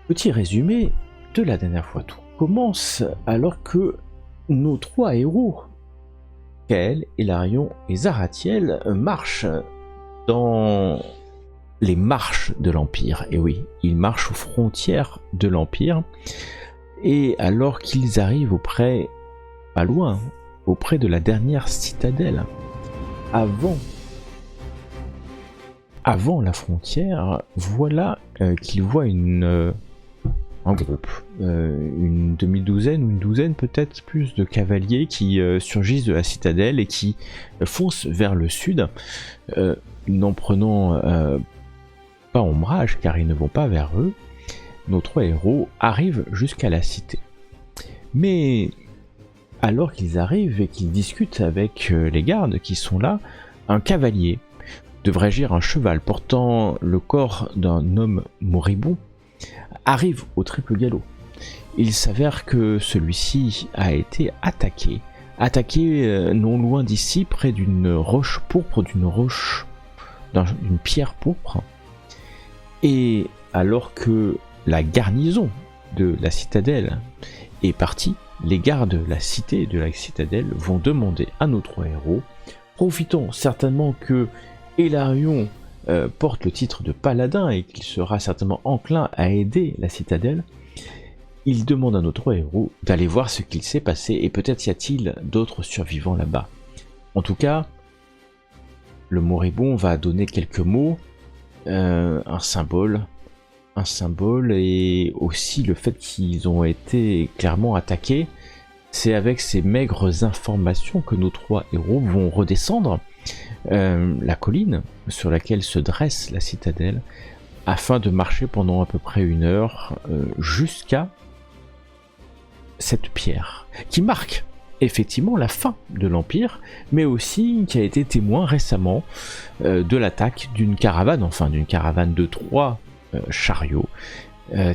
Petit résumé de la dernière fois. Tout commence alors que nos trois héros, Kael, Hilarion et Zaratiel, marchent dans les marches de l'Empire. Et oui, ils marchent aux frontières de l'Empire. Et alors qu'ils arrivent auprès, pas loin, auprès de la dernière citadelle, avant la frontière, voilà qu'ils voient un groupe, une demi-douzaine ou une douzaine peut-être plus de cavaliers qui surgissent de la citadelle et qui foncent vers le sud, n'en prenant pas ombrage car ils ne vont pas vers eux. Nos trois héros arrivent jusqu'à la cité. Mais alors qu'ils arrivent et qu'ils discutent avec les gardes qui sont là, un cavalier, devrais-je dire un cheval portant le corps d'un homme moribond, arrive au triple galop. Il s'avère que celui-ci a été attaqué non loin d'ici, près d'une roche pourpre, d'une pierre pourpre. Et alors que la garnison de la citadelle est partie, les gardes de la citadelle vont demander à nos trois héros, profitant certainement que Hilarion porte le titre de paladin et qu'il sera certainement enclin à aider la citadelle, il demande à nos trois héros d'aller voir ce qu'il s'est passé et peut-être y a-t-il d'autres survivants là-bas. En tout cas, le moribond va donner quelques mots, un symbole et aussi le fait qu'ils ont été clairement attaqués. C'est avec ces maigres informations que nos trois héros vont redescendre la colline sur laquelle se dresse la citadelle afin de marcher pendant à peu près 1 heure jusqu'à cette pierre qui marque effectivement la fin de l'Empire, mais aussi qui a été témoin récemment de l'attaque d'une caravane de 3 chariots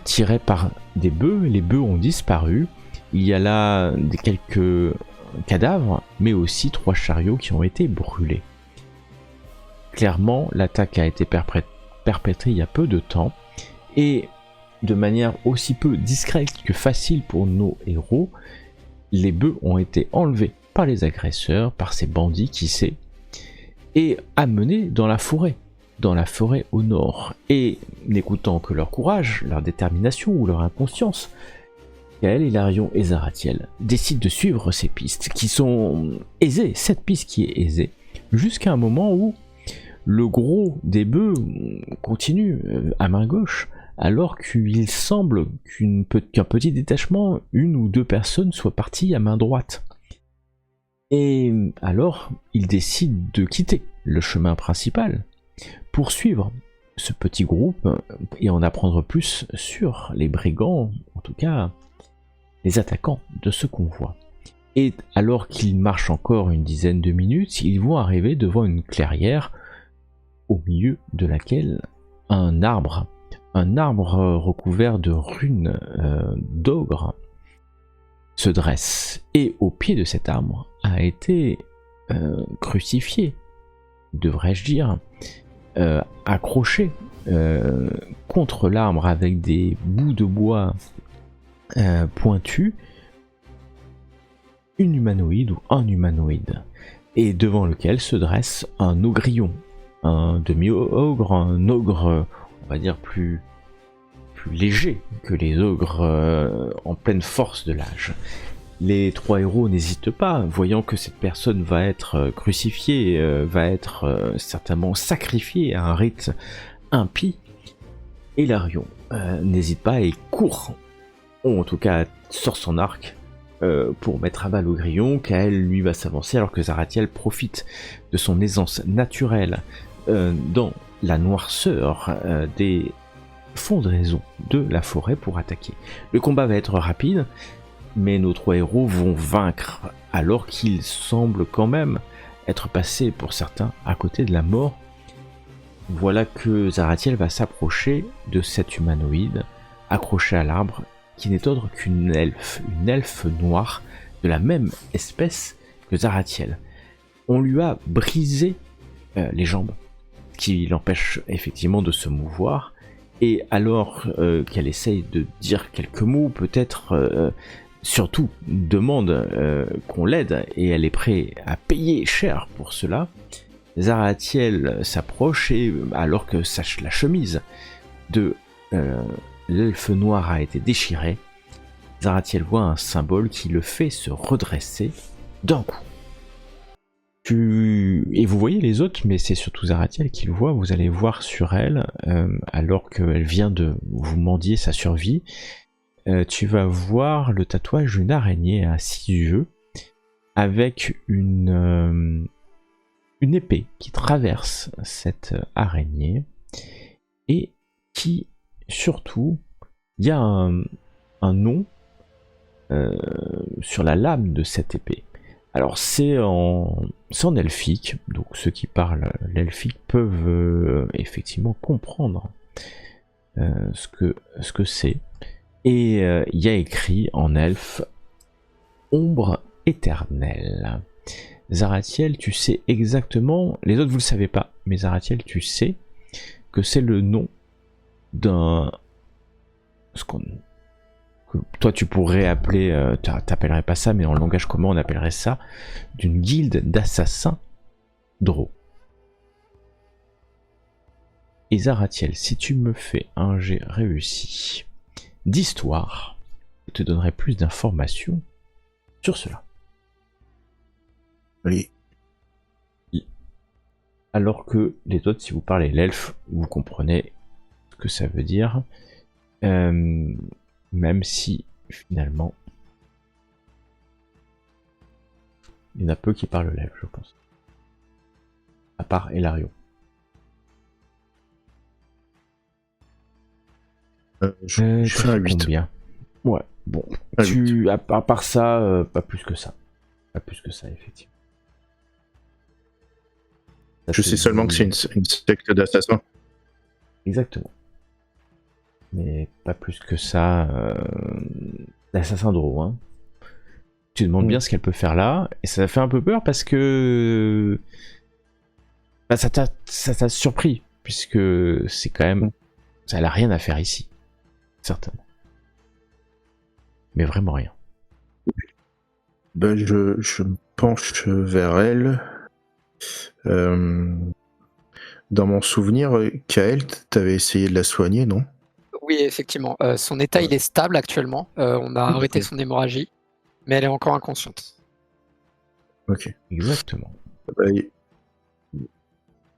tirés par des bœufs. Les bœufs ont disparu. Il y a là quelques cadavres, mais aussi 3 chariots qui ont été brûlés. Clairement, l'attaque a été perpétrée il y a peu de temps, et de manière aussi peu discrète que facile pour nos héros, les bœufs ont été enlevés par les agresseurs, par ces bandits qui sait, et amenés dans la forêt au nord. Et n'écoutant que leur courage, leur détermination ou leur inconscience, Kael, Hilarion et Zaratiel décident de suivre ces pistes qui sont aisées, cette piste qui est aisée, jusqu'à un moment où le gros des bœufs continue à main gauche, alors qu'il semble qu'un petit détachement, 1 ou 2 personnes, soit parti à main droite. Et alors, ils décident de quitter le chemin principal pour suivre ce petit groupe et en apprendre plus sur les brigands, en tout cas les attaquants de ce convoi. Et alors qu'ils marchent encore une dizaine de minutes, ils vont arriver devant une clairière au milieu de laquelle un arbre recouvert de runes d'ogre se dresse. Et au pied de cet arbre a été crucifié, devrais-je dire, accroché contre l'arbre avec des bouts de bois pointus, une humanoïde ou un humanoïde, et devant lequel se dresse un ogrillon, un demi-ogre, un ogre, on va dire plus léger que les ogres en pleine force de l'âge. Les trois héros n'hésitent pas, voyant que cette personne va être crucifiée, va être certainement sacrifiée à un rite impie. Hilarion n'hésite pas et court, ou en tout cas sort son arc pour mettre à bas l'ogrillon. Kael lui va s'avancer alors que Zaratiel profite de son aisance naturelle dans la noirceur des fondaisons de la forêt pour attaquer. Le combat va être rapide, mais nos trois héros vont vaincre alors qu'ils semblent quand même être passés pour certains à côté de la mort. Voilà que Zaratiel va s'approcher de cet humanoïde accroché à l'arbre qui n'est autre qu'une elfe noire de la même espèce que Zaratiel. On lui a brisé les jambes, qui l'empêche effectivement de se mouvoir, Et alors qu'elle essaye de dire quelques mots, peut-être surtout demande qu'on l'aide, et elle est prête à payer cher pour cela, Zaratiel s'approche et alors que la chemise de l'elfe noir a été déchirée, Zaratiel voit un symbole qui le fait se redresser d'un coup. Et vous voyez les autres, mais c'est surtout Zaratiel qui le voit. Vous allez voir sur elle, alors qu'elle vient de vous mendier sa survie, tu vas voir le tatouage d'une araignée à 6 yeux, avec une épée qui traverse cette araignée, et qui, surtout, il y a un nom sur la lame de cette épée. Alors c'est en elfique, donc ceux qui parlent l'elfique peuvent effectivement comprendre ce que c'est. Et il y a écrit en elfe ombre éternelle. Zaratiel, tu sais exactement, les autres vous le savez pas, mais Zaratiel, tu sais que c'est le nom d'un, que toi tu pourrais appeler, t'appellerais pas ça, mais en langage commun on appellerait ça d'une guilde d'assassins Drow. Et Zaratiel, si tu me fais un jet réussi d'histoire, je te donnerai plus d'informations sur cela. Oui. Alors que les autres, si vous parlez l'elfe, vous comprenez ce que ça veut dire. Même si, finalement, il y en a peu qui parlent l'elfe, je pense. À part Elario. Je fais un 8. Combien ? Ouais, bon. À part ça, pas plus que ça. Pas plus que ça, effectivement. Ça, je sais seulement que c'est une secte d'assassins. Exactement. Mais pas plus que ça. L'assassin Drow, hein. Tu demandes bien ce qu'elle peut faire là, et ça fait un peu peur parce que bah, ça t'a surpris, puisque c'est quand même, ça n'a rien à faire ici, certainement. Mais vraiment rien. Ben, je me penche vers elle. Dans mon souvenir, Kael, t'avais essayé de la soigner, non ? Oui, effectivement. Son état, il est stable actuellement. On a arrêté son hémorragie, mais elle est encore inconsciente. Ok. Exactement.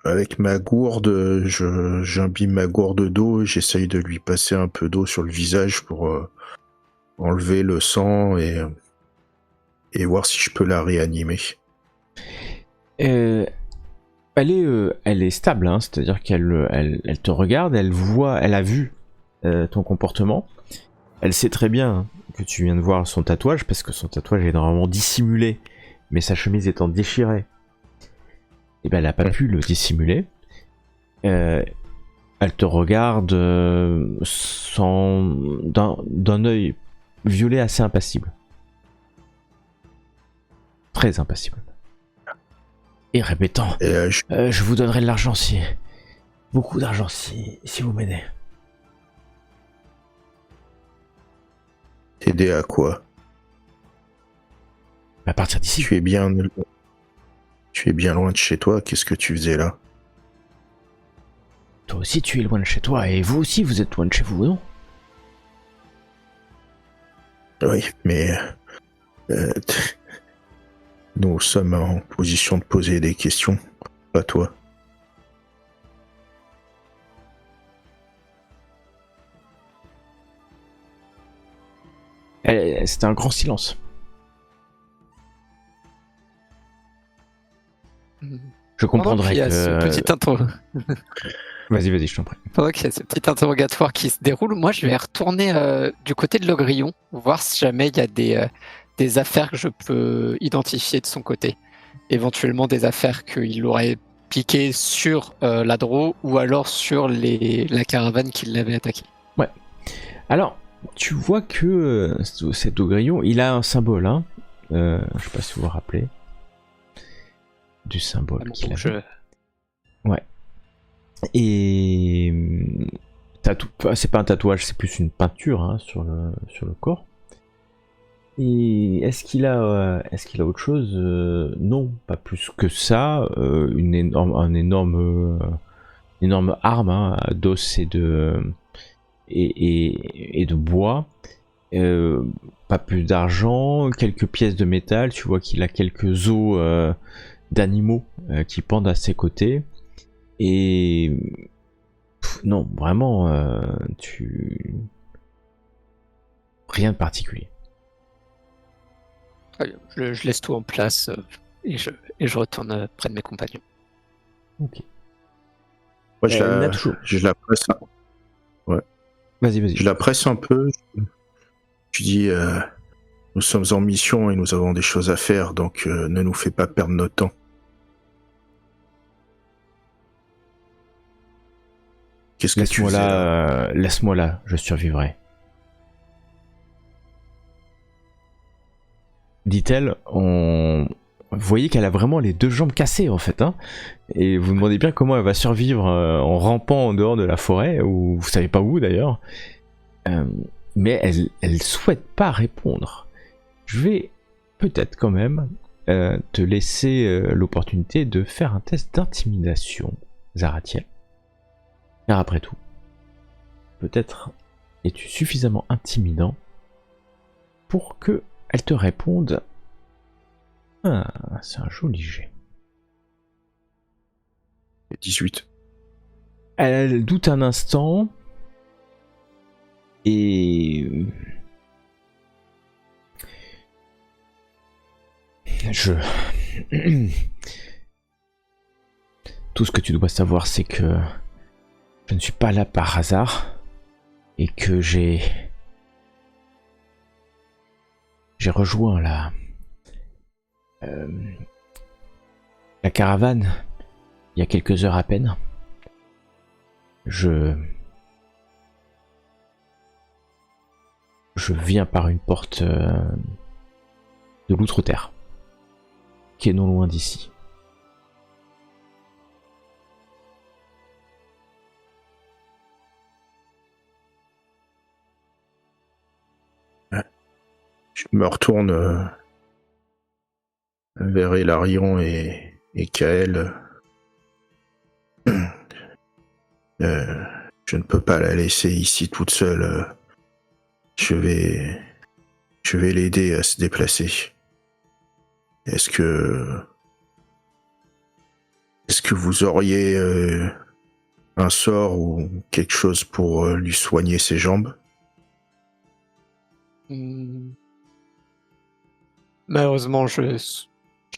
Avec ma gourde, j'imbibe ma gourde d'eau et j'essaye de lui passer un peu d'eau sur le visage pour enlever le sang et voir si je peux la réanimer. Elle est stable, hein, c'est-à-dire qu'elle te regarde, elle a vu ton comportement. Elle sait très bien que tu viens de voir son tatouage, parce que son tatouage est normalement dissimulé, mais sa chemise étant déchirée, et ben elle n'a pas pu le dissimuler. Elle te regarde d'un œil violet assez impassible. Très impassible. Et répétant, je vous donnerai de l'argent beaucoup d'argent si vous m'aidez. T'aider à quoi ? À partir d'ici. Tu es bien loin de chez toi, qu'est-ce que tu faisais là ? Toi aussi tu es loin de chez toi, et vous aussi vous êtes loin de chez vous, non ? Oui, mais nous sommes en position de poser des questions, pas toi. C'était un grand silence. Je comprendrais que... ce petit Vas-y, je t'en prie. Pendant qu'il y a ce petit interrogatoire qui se déroule, moi je vais retourner du côté de l'Ogrillon, voir si jamais il y a des affaires que je peux identifier de son côté. Éventuellement des affaires qu'il aurait piquées sur la Drow ou alors sur la caravane qui l'avait attaqué. Ouais. Alors, tu vois que cet Ogrillon, il a un symbole, hein. Je sais pas si vous vous rappelez du symbole qu'il avait. Ouais. Et c'est pas un tatouage, c'est plus une peinture hein, sur le corps. Et est-ce qu'il a autre chose? Non, pas plus que ça. Une énorme arme hein, d'os et de bois. Pas plus d'argent, quelques pièces de métal. Tu vois qu'il a quelques os d'animaux qui pendent à ses côtés. Et non, vraiment, rien de particulier. Très bien. Je laisse tout en place et je retourne près de mes compagnons. Ok. Moi, je la presse. Ouais. Vas-y. Je la presse un peu. Tu dis, nous sommes en mission et nous avons des choses à faire, donc ne nous fais pas perdre notre temps. Qu'est-ce que tu fais là? Laisse-moi là, je survivrai. Dit-elle, vous voyez qu'elle a vraiment les 2 jambes cassées en fait, hein, et vous demandez bien comment elle va survivre en rampant en dehors de la forêt, ou vous savez pas où d'ailleurs, mais elle souhaite pas répondre. Je vais peut-être quand même te laisser l'opportunité de faire un test d'intimidation, Zaratiel. Car après tout, peut-être es-tu suffisamment intimidant pour que elle te réponde. Ah, c'est un joli jet. 18. Elle doute un instant et tout ce que tu dois savoir, c'est que je ne suis pas là par hasard et que j'ai rejoint la caravane il y a quelques heures à peine. Je viens par une porte de l'outre-terre qui est non loin d'ici. Je me retourne vers Hilarion et Kael. Je ne peux pas la laisser ici toute seule. Je vais l'aider à se déplacer. Est-ce que vous auriez un sort ou quelque chose pour lui soigner ses jambes? Malheureusement, je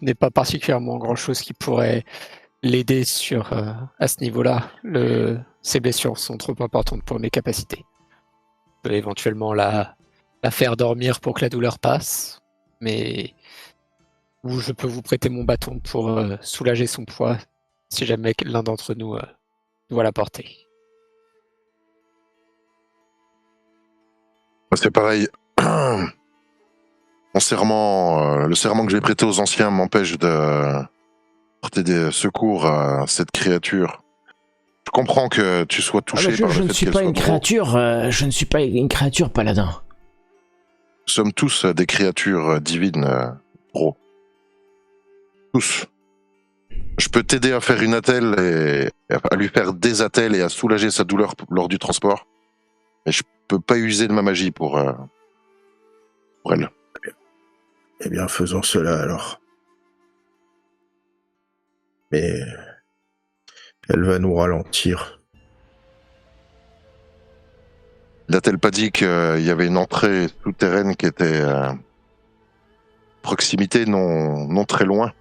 n'ai pas particulièrement grand-chose qui pourrait l'aider à ce niveau-là. Ses blessures sont trop importantes pour mes capacités. Je peux éventuellement la faire dormir pour que la douleur passe, mais ou je peux vous prêter mon bâton pour soulager son poids si jamais l'un d'entre nous doit la porter. C'est pareil. Mon serment, le serment que j'ai prêté aux anciens m'empêche de porter des secours à cette créature. Je comprends que tu sois touché par le fait qu'elle soit je ne suis pas une créature, paladin. Nous sommes tous des créatures divines, bro. Tous. Je peux t'aider à faire une attelle et à lui faire des attelles et à soulager sa douleur lors du transport. Mais je peux pas user de ma magie pour elle. Eh bien, faisons cela alors. Mais elle va nous ralentir. N'a-t-elle pas dit qu'il y avait une entrée souterraine qui était à proximité, non très loin?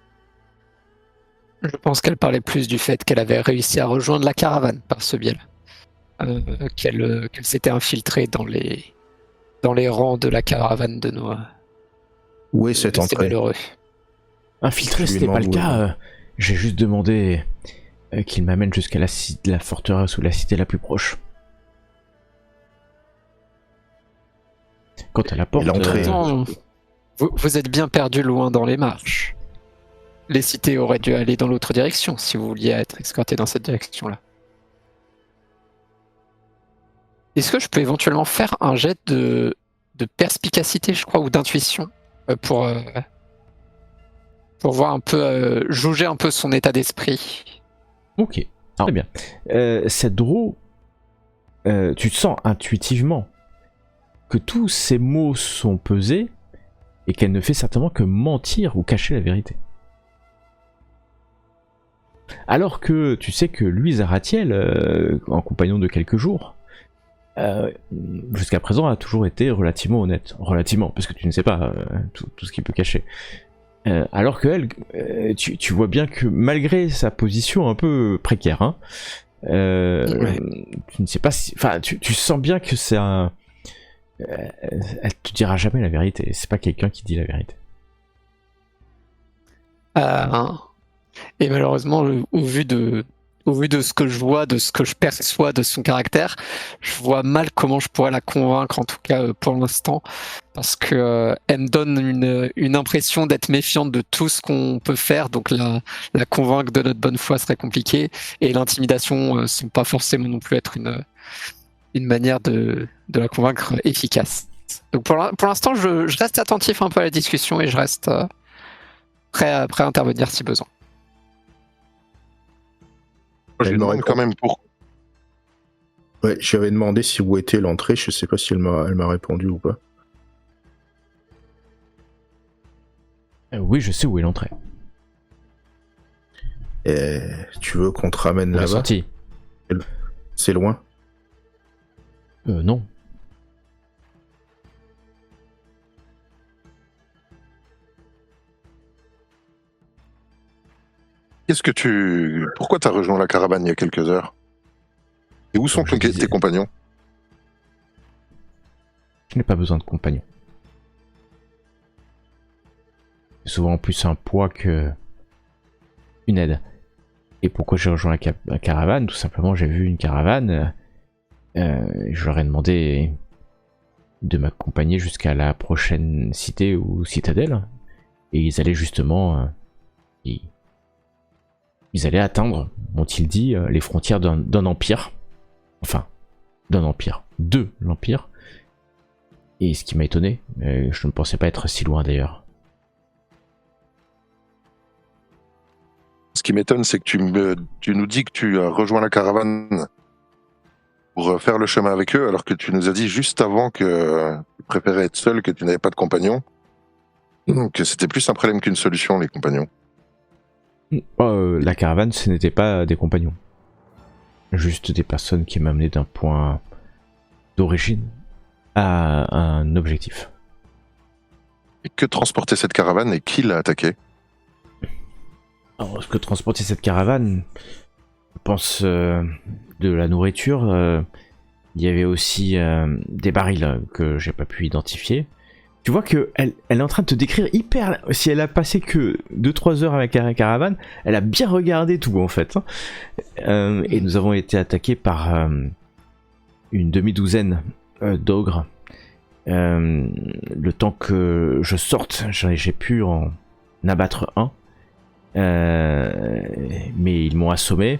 Je pense qu'elle parlait plus du fait qu'elle avait réussi à rejoindre la caravane par ce biais-là. Qu'elle s'était infiltrée dans les rangs de la caravane de nos... Où est cette entrée? Malheureux. Infiltré, ce n'est pas le cas. J'ai juste demandé qu'il m'amène jusqu'à la forteresse ou la cité la plus proche. Quant à la porte... l'entrée... Vous êtes bien perdu loin dans les marches. Les cités auraient dû aller dans l'autre direction si vous vouliez être escorté dans cette direction-là. Est-ce que je peux éventuellement faire un jet de perspicacité, je crois, ou d'intuition pour voir un peu, jauger un peu son état d'esprit? Ok, très bien. Cette Draw, tu te sens intuitivement que tous ces mots sont pesés et qu'elle ne fait certainement que mentir ou cacher la vérité. Alors que tu sais que lui, Zaratiel, en compagnon de quelques jours, jusqu'à présent a toujours été relativement honnête. Relativement, parce que tu ne sais pas tout ce qu'il peut cacher. Alors que elle, tu vois bien que malgré sa position un peu précaire, hein, Ouais. tu ne sais pas si... Enfin, tu sens bien que c'est un... elle te dira jamais la vérité, c'est pas quelqu'un qui dit la vérité. Et malheureusement, au vu de ce que je vois, de ce que je perçois de son caractère, je vois mal comment je pourrais la convaincre, en tout cas pour l'instant, parce que elle me donne une impression d'être méfiante de tout ce qu'on peut faire, donc la convaincre de notre bonne foi serait compliqué, et l'intimidation ne semble pas forcément non plus être une manière de la convaincre efficace. Donc pour l'instant, je reste attentif un peu à la discussion et je reste prêt à intervenir si besoin. Moi, je lui Elle m'aurait demande quand même pour. Ouais, j'avais demandé si où était l'entrée, je sais pas si elle m'a répondu ou pas. Oui, je sais où est l'entrée. Et tu veux qu'on te ramène La là-bas? sortie. C'est loin? Non. Pourquoi t'as rejoint la caravane il y a quelques heures? Et où sont Comme je disais. tes compagnons? Je n'ai pas besoin de compagnon. C'est souvent plus un poids que une aide. Et pourquoi j'ai rejoint la caravane? Tout simplement, j'ai vu une caravane. Je leur ai demandé de m'accompagner jusqu'à la prochaine cité ou citadelle. Et ils allaient justement... ils allaient atteindre, m'ont-ils dit, les frontières d'un empire. Enfin, d'un empire. De l'empire. Et ce qui m'a étonné, je ne pensais pas être si loin d'ailleurs. Ce qui m'étonne, c'est que tu nous dis que tu as rejoint la caravane pour faire le chemin avec eux, alors que tu nous as dit juste avant que tu préférais être seul, que tu n'avais pas de compagnon. Que c'était plus un problème qu'une solution, les compagnons. La caravane, ce n'était pas des compagnons. Juste des personnes qui m'amenaient d'un point d'origine à un objectif. Et que transportait cette caravane et qui l'a attaquée? Alors, ce que transportait cette caravane, je pense de la nourriture. Il y avait aussi des barils que j'ai pas pu identifier. Tu vois que elle est en train de te décrire hyper... Si elle a passé que 2-3 heures avec la caravane, elle a bien regardé tout en fait. Et nous avons été attaqués par une demi-douzaine d'ogres. Le temps que je sorte, j'ai pu en abattre un. Mais ils m'ont assommé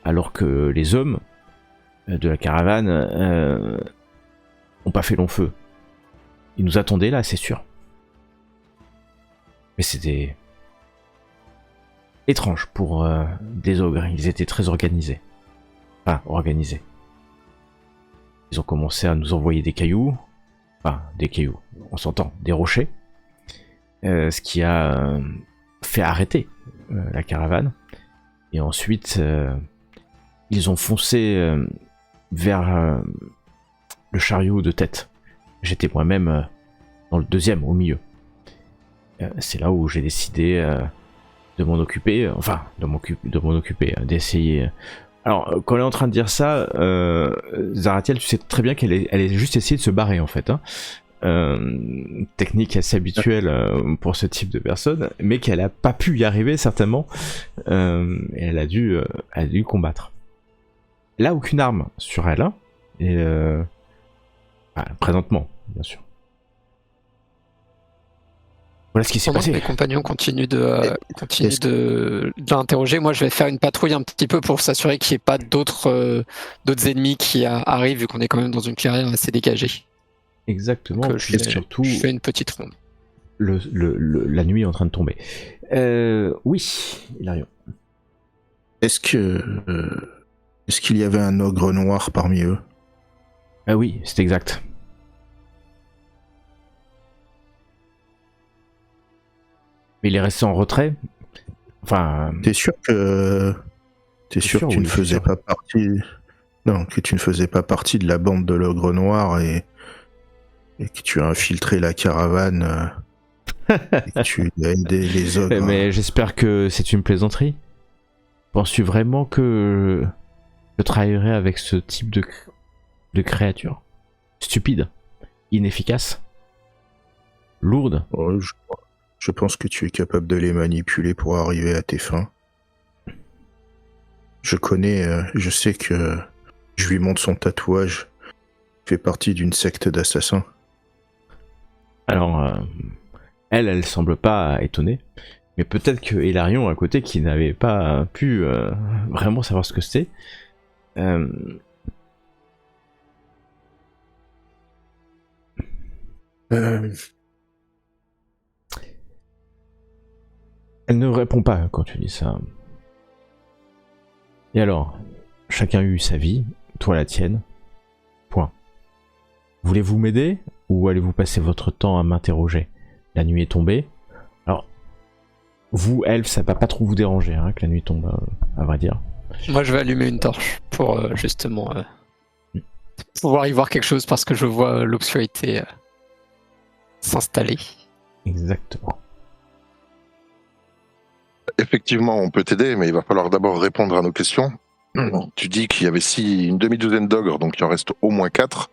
alors que les hommes de la caravane ont pas fait long feu. Ils nous attendaient là, c'est sûr. Mais c'était étrange pour des ogres. Ils étaient très organisés. Enfin, organisés. Ils ont commencé à nous envoyer des cailloux. Enfin, des cailloux, on s'entend, des rochers. Ce qui a fait arrêter la caravane. Et ensuite, ils ont foncé vers le chariot de tête. J'étais moi-même dans le deuxième, au milieu. C'est là où j'ai décidé de m'en occuper, d'essayer. Alors, quand elle est en train de dire ça, Zaratiel, tu sais très bien qu'elle est juste essayé de se barrer en fait. Hein. Technique assez habituelle pour ce type de personne, mais qu'elle a pas pu y arriver certainement. Et elle a dû combattre. Là, aucune arme sur elle. Hein, et présentement, bien sûr. Voilà ce qui s'est Pendant que passé. mes compagnons continuent de l'interroger, moi je vais faire une patrouille un petit peu pour s'assurer qu'il n'y ait pas d'autres ennemis qui arrivent, vu qu'on est quand même dans une clairière assez dégagée. Exactement. Que Puis surtout, je fais une petite ronde. la nuit est en train de tomber. Oui, Hilarion. Est-ce qu'il y avait un ogre noir parmi eux? Ah oui, c'est exact. Mais il est resté en retrait. Enfin, T'es sûr que sûr, tu oui, ne je suis faisais sûr. pas partie, non, que tu ne faisais pas partie de la bande de l'ogre noir et que tu as infiltré la caravane et que tu as aidé les ogres? mais j'espère que c'est une plaisanterie. Penses-tu vraiment que je travaillerai avec ce type de créature? Stupide, inefficace, lourde. Oh, je pense que tu es capable de les manipuler pour arriver à tes fins. Je sais que je lui montre son tatouage. Il fait partie d'une secte d'assassins. Alors, elle semble pas étonnée. Mais peut-être que Hilarion à côté, qui n'avait pas pu vraiment savoir ce que c'était, Euh, elle ne répond pas quand tu dis ça. Et alors, chacun a eu sa vie, toi la tienne. Point. Voulez-vous m'aider ou allez-vous passer votre temps à m'interroger? La nuit est tombée. Alors, vous, elfe, ça va pas trop vous déranger hein, que la nuit tombe, à vrai dire. Moi je vais allumer une torche pour justement pouvoir y voir quelque chose parce que je vois l'obscurité s'installer. Exactement. Effectivement, on peut t'aider, mais il va falloir d'abord répondre à nos questions. Tu dis qu'il y avait une demi-douzaine d'ogres, donc il en reste au moins 4.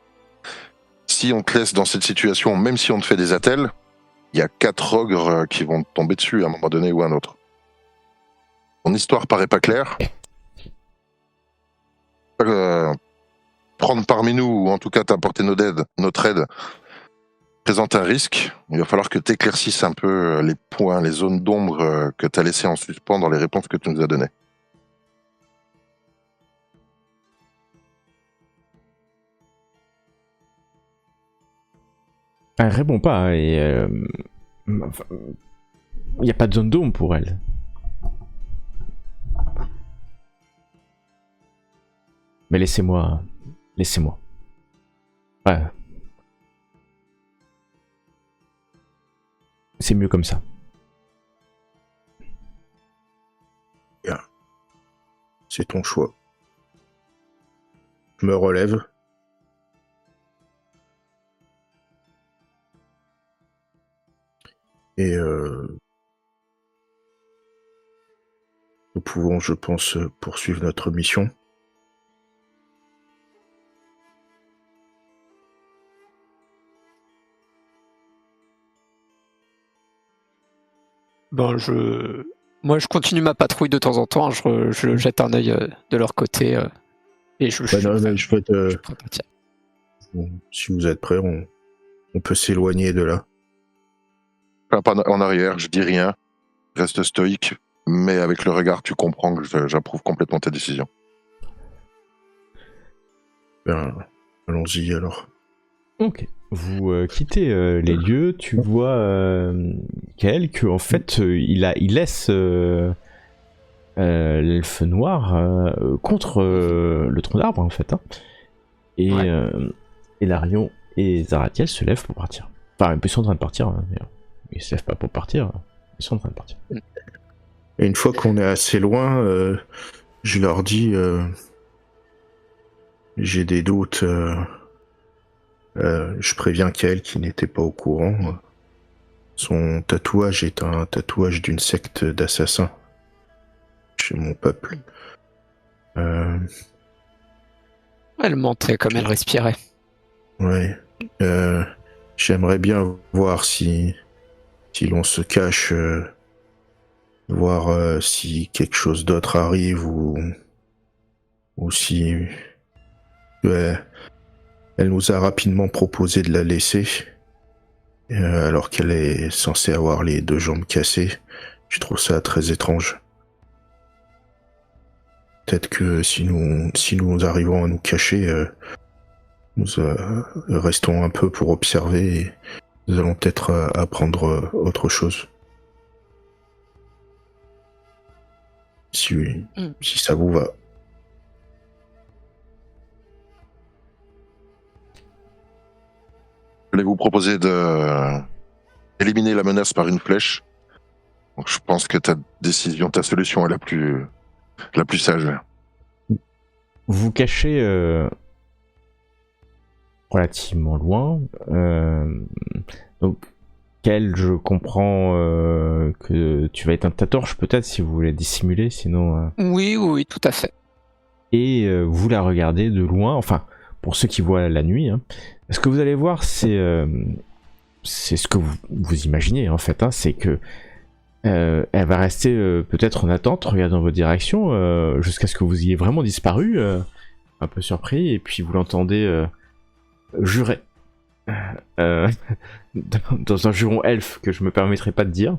Si on te laisse dans cette situation, même si on te fait des attelles, il y a 4 ogres qui vont te tomber dessus à un moment donné ou à un autre. Ton histoire paraît pas claire. Prendre parmi nous, ou en tout cas t'apporter notre aide, présente un risque. Il va falloir que tu éclaircisses un peu les points, les zones d'ombre que tu as laissées en suspens dans les réponses que tu nous as données. Elle répond pas et enfin, il n'y a pas de zone d'ombre pour elle. Mais laissez-moi. Laissez-moi. Ouais. C'est mieux comme ça. C'est ton choix. Je me relève. Et nous pouvons, je pense, poursuivre notre mission. Moi je continue ma patrouille de temps en temps, je jette un œil de leur côté et je suis Non, prêt. mais je peux Je suis prêt à partir. si vous êtes prêts, on peut s'éloigner de là. Enfin, pas en arrière, je dis rien, reste stoïque, mais avec le regard, tu comprends que j'approuve complètement ta décision. Ben, allons-y alors. Ok. Vous quittez les lieux, tu vois Kael que en fait il laisse l'elfe noir contre le tronc d'arbre en fait. Hein. Et Hilarion et Zaratiel se lèvent pour partir. Enfin, ils sont en train de partir. Hein, ils se lèvent pas pour partir. Ils sont en train de partir. Et une fois qu'on est assez loin, je leur dis j'ai des doutes. Je préviens qu'elle qui n'était pas au courant. Son tatouage est un tatouage d'une secte d'assassins chez mon peuple. Elle mentait comme elle respirait. Ouais. J'aimerais bien voir si l'on se cache, voir si quelque chose d'autre arrive ou si elle nous a rapidement proposé de la laisser. alors qu'elle est censée avoir les 2 jambes cassées. Je trouve ça très étrange. Peut-être que si nous arrivons à nous cacher, nous restons un peu pour observer et nous allons peut-être apprendre autre chose. Si ça vous va. Je voulais vous proposer d'éliminer la menace par une flèche. Donc, je pense que ta solution est la plus sage. Vous vous cachez relativement loin. Donc, Kel, je comprends que tu vas éteindre ta torche peut-être si vous voulez dissimuler, sinon... Oui, tout à fait. Et vous la regardez de loin, enfin, pour ceux qui voient la nuit. Hein. Ce que vous allez voir, c'est ce que vous imaginez en fait, hein, c'est que elle va rester peut-être en attente, regardant dans votre direction, jusqu'à ce que vous ayez vraiment disparu, un peu surpris, et puis vous l'entendez jurer. Dans un juron elfe que je me permettrai pas de dire.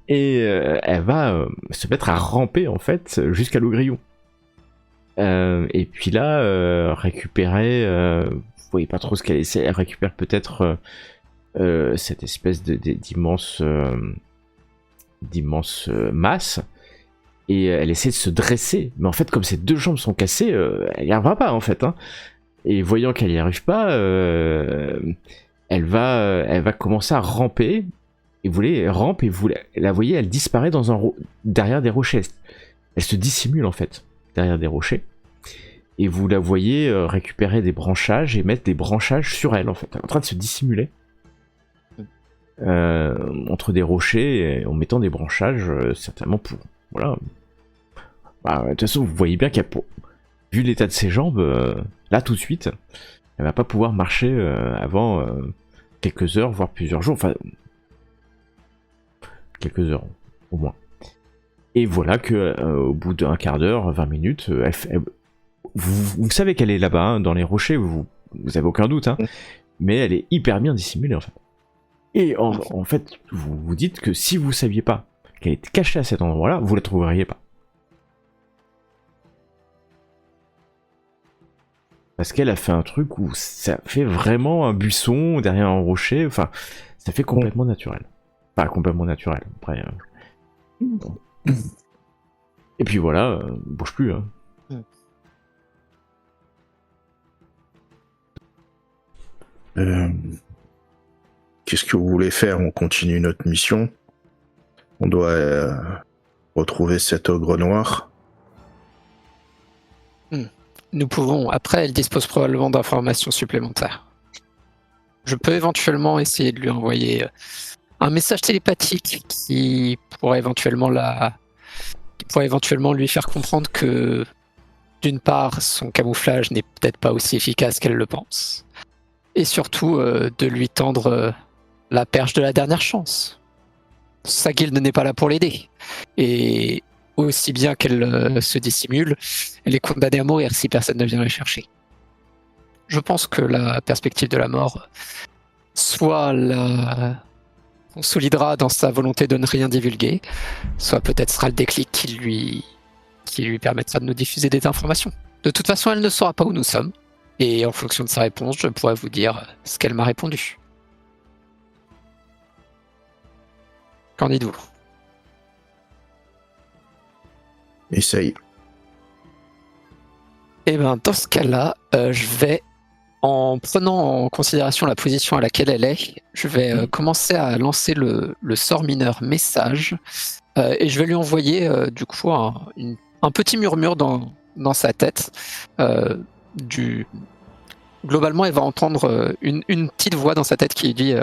Et elle va se mettre à ramper en fait jusqu'à l'Augrillon. Et puis là, récupérer, vous voyez pas trop ce qu'elle essaie, elle récupère peut-être cette espèce d'immense masse, et elle essaie de se dresser, mais en fait comme ses 2 jambes sont cassées, elle y arrivera pas en fait, hein. Et voyant qu'elle y arrive pas, elle va commencer à ramper, et vous la voyez, elle disparaît derrière des rochers, elle se dissimule en fait derrière des rochers. Et vous la voyez récupérer des branchages et mettre des branchages sur elle en fait. Elle est en train de se dissimuler entre des rochers et en mettant des branchages, certainement pour. Voilà. Bah, de toute façon, vous voyez bien vu l'état de ses jambes, là tout de suite, elle va pas pouvoir marcher avant quelques heures, voire plusieurs jours. Enfin, quelques heures au moins. Et voilà que au bout d'un quart d'heure, 20 minutes, vous savez qu'elle est là-bas, hein, dans les rochers, vous avez aucun doute, hein, mais elle est hyper bien dissimulée en fait. Et en fait, vous vous dites que si vous saviez pas qu'elle était cachée à cet endroit-là, vous la trouveriez pas. Parce qu'elle a fait un truc où ça fait vraiment un buisson derrière un rocher, enfin, ça fait complètement naturel. Pas complètement naturel, après. Et puis voilà, bouge plus, hein. Qu'est-ce que vous voulez faire? On continue notre mission. On doit retrouver cet ogre noir. Nous pouvons. Après, elle dispose probablement d'informations supplémentaires. Je peux éventuellement essayer de lui envoyer un message télépathique qui pourrait éventuellement lui faire comprendre que, d'une part, son camouflage n'est peut-être pas aussi efficace qu'elle le pense. Et surtout, de lui tendre la perche de la dernière chance. Sa guilde n'est pas là pour l'aider. Et aussi bien qu'elle se dissimule, elle est condamnée à mourir si personne ne vient la chercher. Je pense que la perspective de la mort soit la consolidera dans sa volonté de ne rien divulguer, soit peut-être sera le déclic qui lui permettra de nous diffuser des informations. De toute façon, elle ne saura pas où nous sommes, et en fonction de sa réponse, je pourrais vous dire ce qu'elle m'a répondu. Qu'en dites-vous? Essaye. Eh bien, dans ce cas-là, je vais, en prenant en considération la position à laquelle elle est, je vais commencer à lancer le sort mineur message, et je vais lui envoyer du coup un petit murmure dans sa tête. Globalement, elle va entendre une petite voix dans sa tête qui lui dit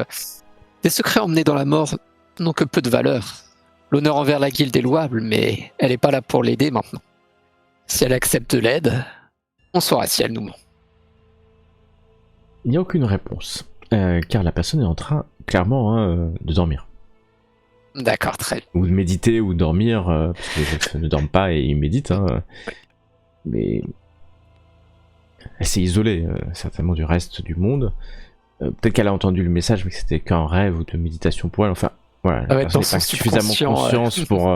des secrets emmenés dans la mort n'ont que peu de valeur. L'honneur envers la guilde est louable, mais elle n'est pas là pour l'aider maintenant. Si elle accepte de l'aide, on saura si elle nous ment. Il n'y a aucune réponse, car la personne est en train, clairement, de dormir. D'accord, très bien. Ou de méditer, ou de dormir, parce que les elfes ne dorment pas et ils méditent, hein, mais elle s'est isolée, certainement, du reste du monde. peut-être qu'elle a entendu le message, mais que c'était qu'un rêve ou de méditation pour elle. Enfin, voilà, Ah la ouais, personne dans n'est pas son suffisamment subconscient, conscience pour.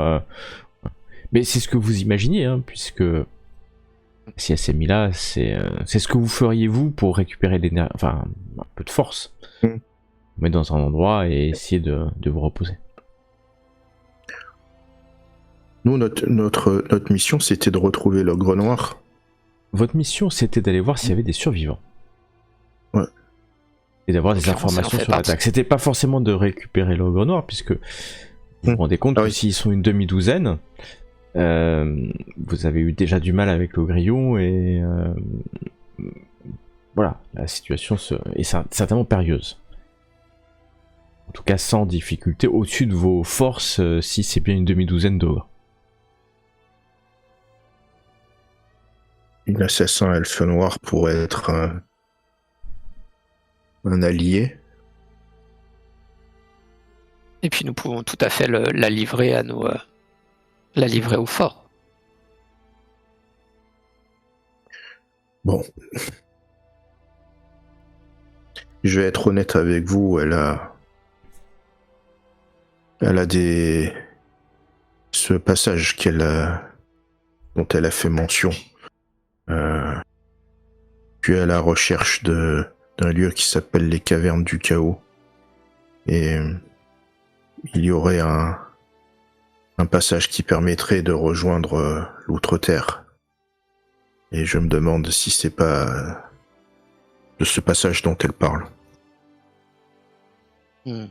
Mais c'est ce que vous imaginez, hein, puisque si elle s'est mis là, c'est ce que vous feriez vous pour récupérer l'énergie, enfin un peu de force. Mm. Vous mettre dans un endroit et essayer de vous reposer. Nous, notre mission, c'était de retrouver l'ogre noir. Votre mission, c'était d'aller voir s'il y avait des survivants. Ouais. Et d'avoir En des l'occurrence, informations elle en fait sur partie. l'attaque. C'était pas forcément de récupérer l'ogre noir, puisque vous vous rendez compte Ah que oui. s'ils sont une demi-douzaine, vous avez eu déjà du mal avec le grillon et voilà, la situation est certainement périlleuse. En tout cas, sans difficulté, au-dessus de vos forces, si c'est bien une demi-douzaine d'ogres. Une assassin elfe noir pourrait être un allié. Et puis nous pouvons tout à fait la livrer à nos, la livrer au fort. Bon. Je vais être honnête avec vous, elle a ce passage dont elle a fait mention. Puis à la recherche d'un lieu qui s'appelle les cavernes du chaos. Et il y aurait un passage qui permettrait de rejoindre l'outre-terre. Et je me demande si c'est pas de ce passage dont elle parle. Les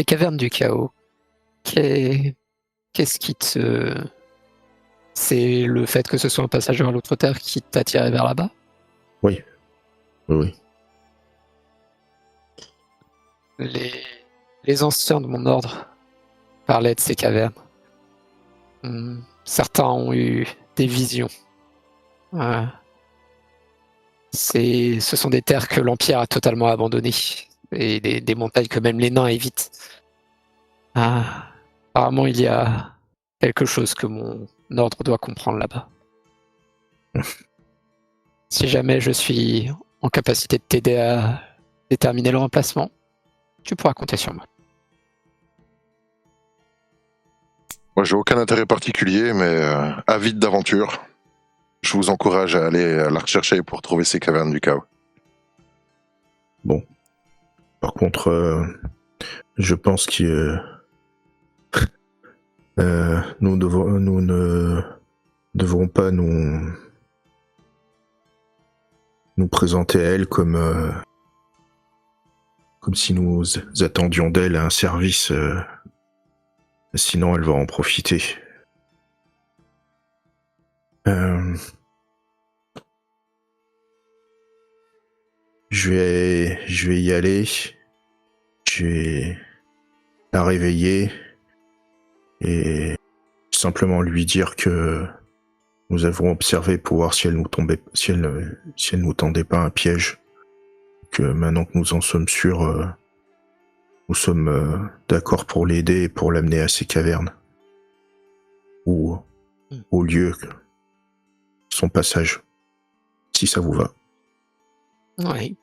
cavernes du chaos. Qu'est-ce qui te... C'est le fait que ce soit un passage vers l'autre terre qui t'attirait vers là-bas? Oui. Les anciens de mon ordre parlaient de ces cavernes. Certains ont eu des visions. Ce sont des terres que l'Empire a totalement abandonnées. Et des montagnes que même les nains évitent. Apparemment, il y a quelque chose que mon ordre doit comprendre là-bas. Si jamais je suis en capacité de t'aider à déterminer le remplacement, tu pourras compter sur moi. Moi, j'ai aucun intérêt particulier, mais avide d'aventure. Je vous encourage à aller la rechercher pour trouver ces cavernes du chaos. Bon. Par contre, je pense que nous ne devrons pas nous présenter à elle comme si nous attendions d'elle un service. Sinon, elle va en profiter. Je vais y aller. Je vais la réveiller et simplement lui dire que nous avons observé pour voir si elle nous tendait pas un piège. Que maintenant que nous en sommes sûrs, nous sommes d'accord pour l'aider et pour l'amener à ces cavernes. Ou au lieu, son passage. Si ça vous va. Oui.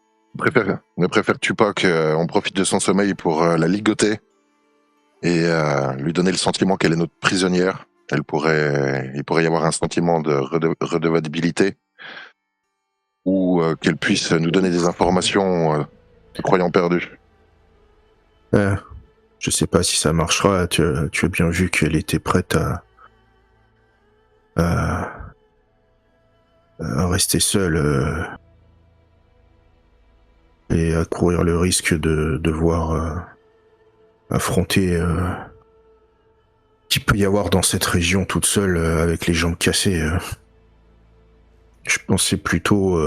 Ne préfères-tu pas qu'on profite de son sommeil pour la ligoter et lui donner le sentiment qu'elle est notre prisonnière? Il pourrait y avoir un sentiment de redevabilité ou qu'elle puisse nous donner des informations se croyant perdue. Je sais pas si ça marchera. Tu as bien vu qu'elle était prête à rester seule et à courir le risque de devoir affronter qu'il peut y avoir dans cette région toute seule avec les jambes cassées. Je pensais plutôt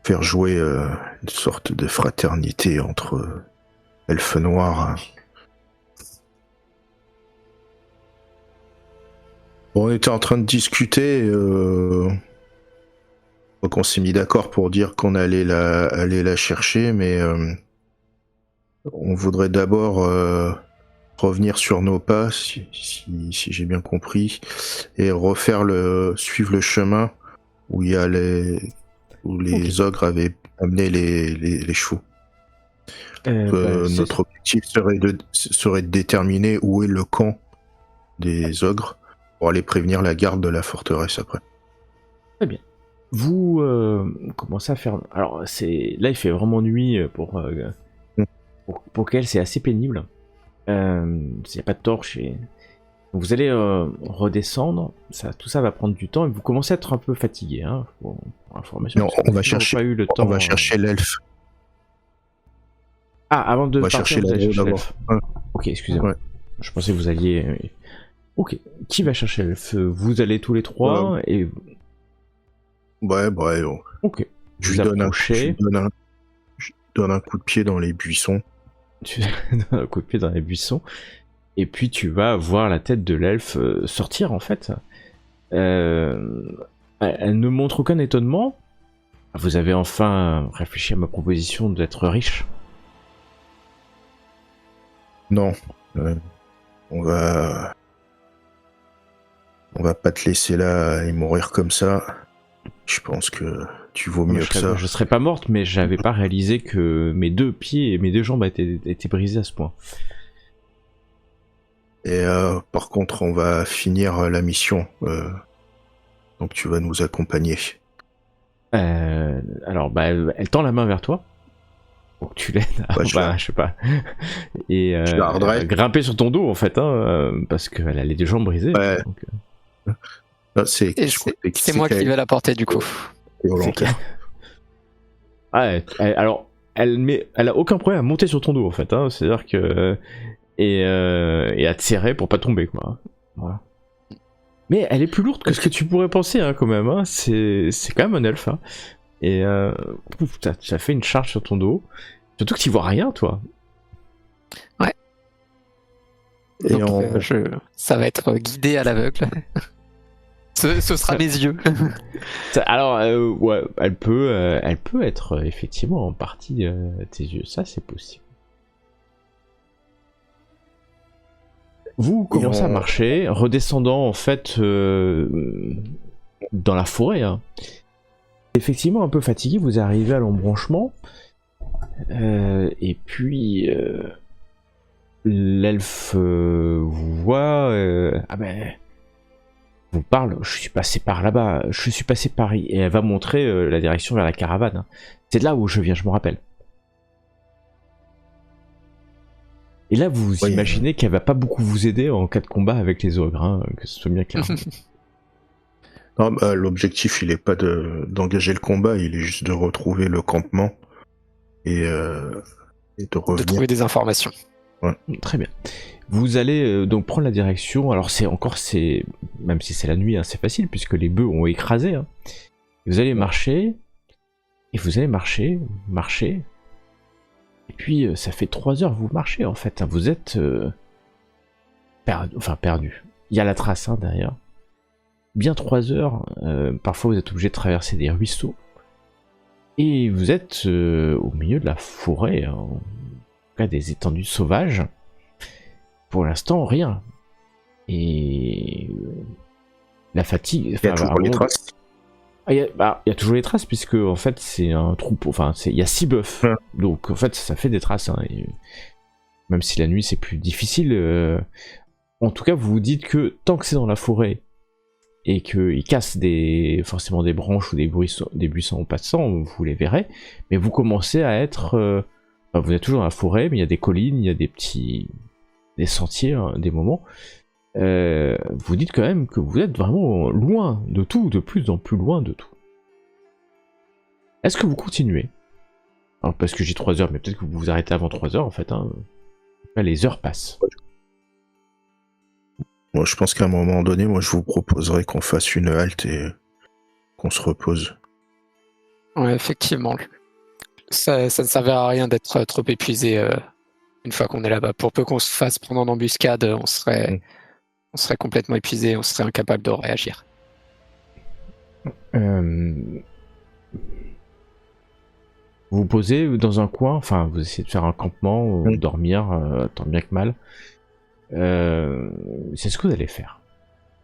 faire jouer une sorte de fraternité entre elfes noirs. Bon, on était en train de discuter. Donc on s'est mis d'accord pour dire qu'on allait la chercher, mais on voudrait d'abord revenir sur nos pas, si j'ai bien compris, et suivre le chemin où il y a les ogres avaient amener les chevaux. C'est Notre objectif serait de déterminer où est le camp des ogres pour aller prévenir la garde de la forteresse après. vous commencez à faire. Alors là, il fait vraiment nuit pour qu'elle, c'est assez pénible. Il n'y a pas de torche et donc vous allez redescendre. Tout ça va prendre du temps et vous commencez à être un peu fatigué. Hein, pour information. Non, Parce que on va vous n'avez chercher- pas eu le temps. On va chercher l'elfe. Ah, avant de On va partir, chercher vous allez l'elfe chercher d'abord. l'elfe. Ok, excusez-moi. Ouais. Je pensais que vous alliez. Ok, qui va chercher l'elfe? Vous allez tous les trois et. Ouais, Ok. je Vous lui donne approchez. je donne un coup de pied dans les buissons. Tu donnes un coup de pied dans les buissons. Et puis tu vas voir la tête de l'elfe sortir en fait. Elle ne montre aucun étonnement. Vous avez enfin réfléchi à ma proposition d'être riche. Non, on va pas te laisser là et mourir comme ça. Je pense que tu vaux mieux que ça. Je serais pas morte, mais j'avais pas réalisé que mes 2 pieds et mes 2 jambes étaient brisés à ce point. Et par contre, on va finir la mission. Donc tu vas nous accompagner. Alors, elle tend la main vers toi. Pour que tu l'aides à, je sais pas. Et je la redresse. grimper sur ton dos en fait, hein, parce qu'elle a les 2 jambes brisées. Ouais. Donc, Là, C'est moi qui vais la porter du coup. Alors, elle a aucun problème à monter sur ton dos en fait, hein, c'est-à-dire que et à te serrer pour pas tomber quoi. Voilà. Mais elle est plus lourde que ce que tu pourrais penser hein, quand même. Hein. C'est quand même un elfe. Hein. Et ça fait une charge sur ton dos. Surtout que tu vois rien toi. Ouais. Et donc, ça va être guidé à l'aveugle. Ce sera mes yeux. Alors, ouais, elle peut être effectivement en partie tes yeux. Ça, c'est possible. Vous commencez à marcher, redescendant en fait dans la forêt. Hein. Effectivement, un peu fatigué, vous arrivez à l'embranchement. Et puis, l'elfe vous voit. Ah ben. Vous parle, je suis passé par là-bas, je suis passé par Paris, et elle va montrer la direction vers la caravane. C'est de là où je viens, je me rappelle. Et là, vous imaginez qu'elle va pas beaucoup vous aider en cas de combat avec les ogres, hein, que ce soit bien clair. Non, l'objectif, il est pas d'engager le combat, il est juste de retrouver le campement et de revenir. De trouver des informations. Ouais. Très bien. Vous allez donc prendre la direction. Alors même si c'est la nuit, hein, c'est facile puisque les bœufs ont écrasé. Hein. Vous allez marcher et vous allez marcher. Et puis ça fait 3 heures que vous marchez en fait. Hein. Vous êtes perdu. Il y a la trace hein, derrière. Bien 3 heures. Parfois vous êtes obligé de traverser des ruisseaux. Et vous êtes au milieu de la forêt. Hein. En tout cas des étendues sauvages. Pour l'instant, rien. Et la fatigue. Il y a toujours les traces. Il y a toujours les traces, puisque en fait, c'est un troupeau. Enfin, il y a 6 bœufs. Ouais. Donc, en fait, ça fait des traces. Hein, et même si la nuit, c'est plus difficile. En tout cas, vous vous dites que tant que c'est dans la forêt et qu'ils cassent forcément des branches ou des buissons en passant, vous les verrez. Mais vous commencez à être. Vous êtes toujours dans la forêt, mais il y a des collines, il y a des sentiers, hein, des moments, vous dites quand même que vous êtes vraiment loin de tout, de plus en plus loin de tout. Est-ce que vous continuez? Alors, parce que j'ai 3 heures, mais peut-être que vous vous arrêtez avant 3 heures en fait. Hein. Là, les heures passent. Moi, je pense qu'à un moment donné, je vous proposerais qu'on fasse une halte et qu'on se repose. Ouais, effectivement. Ça ne servira à rien d'être trop épuisé. Une fois qu'on est là-bas, pour peu qu'on se fasse prendre en embuscade, on serait complètement épuisé, on serait incapable de réagir. Vous vous posez dans un coin, enfin vous essayez de faire un campement, ou dormir, tant bien que mal. C'est ce que vous allez faire.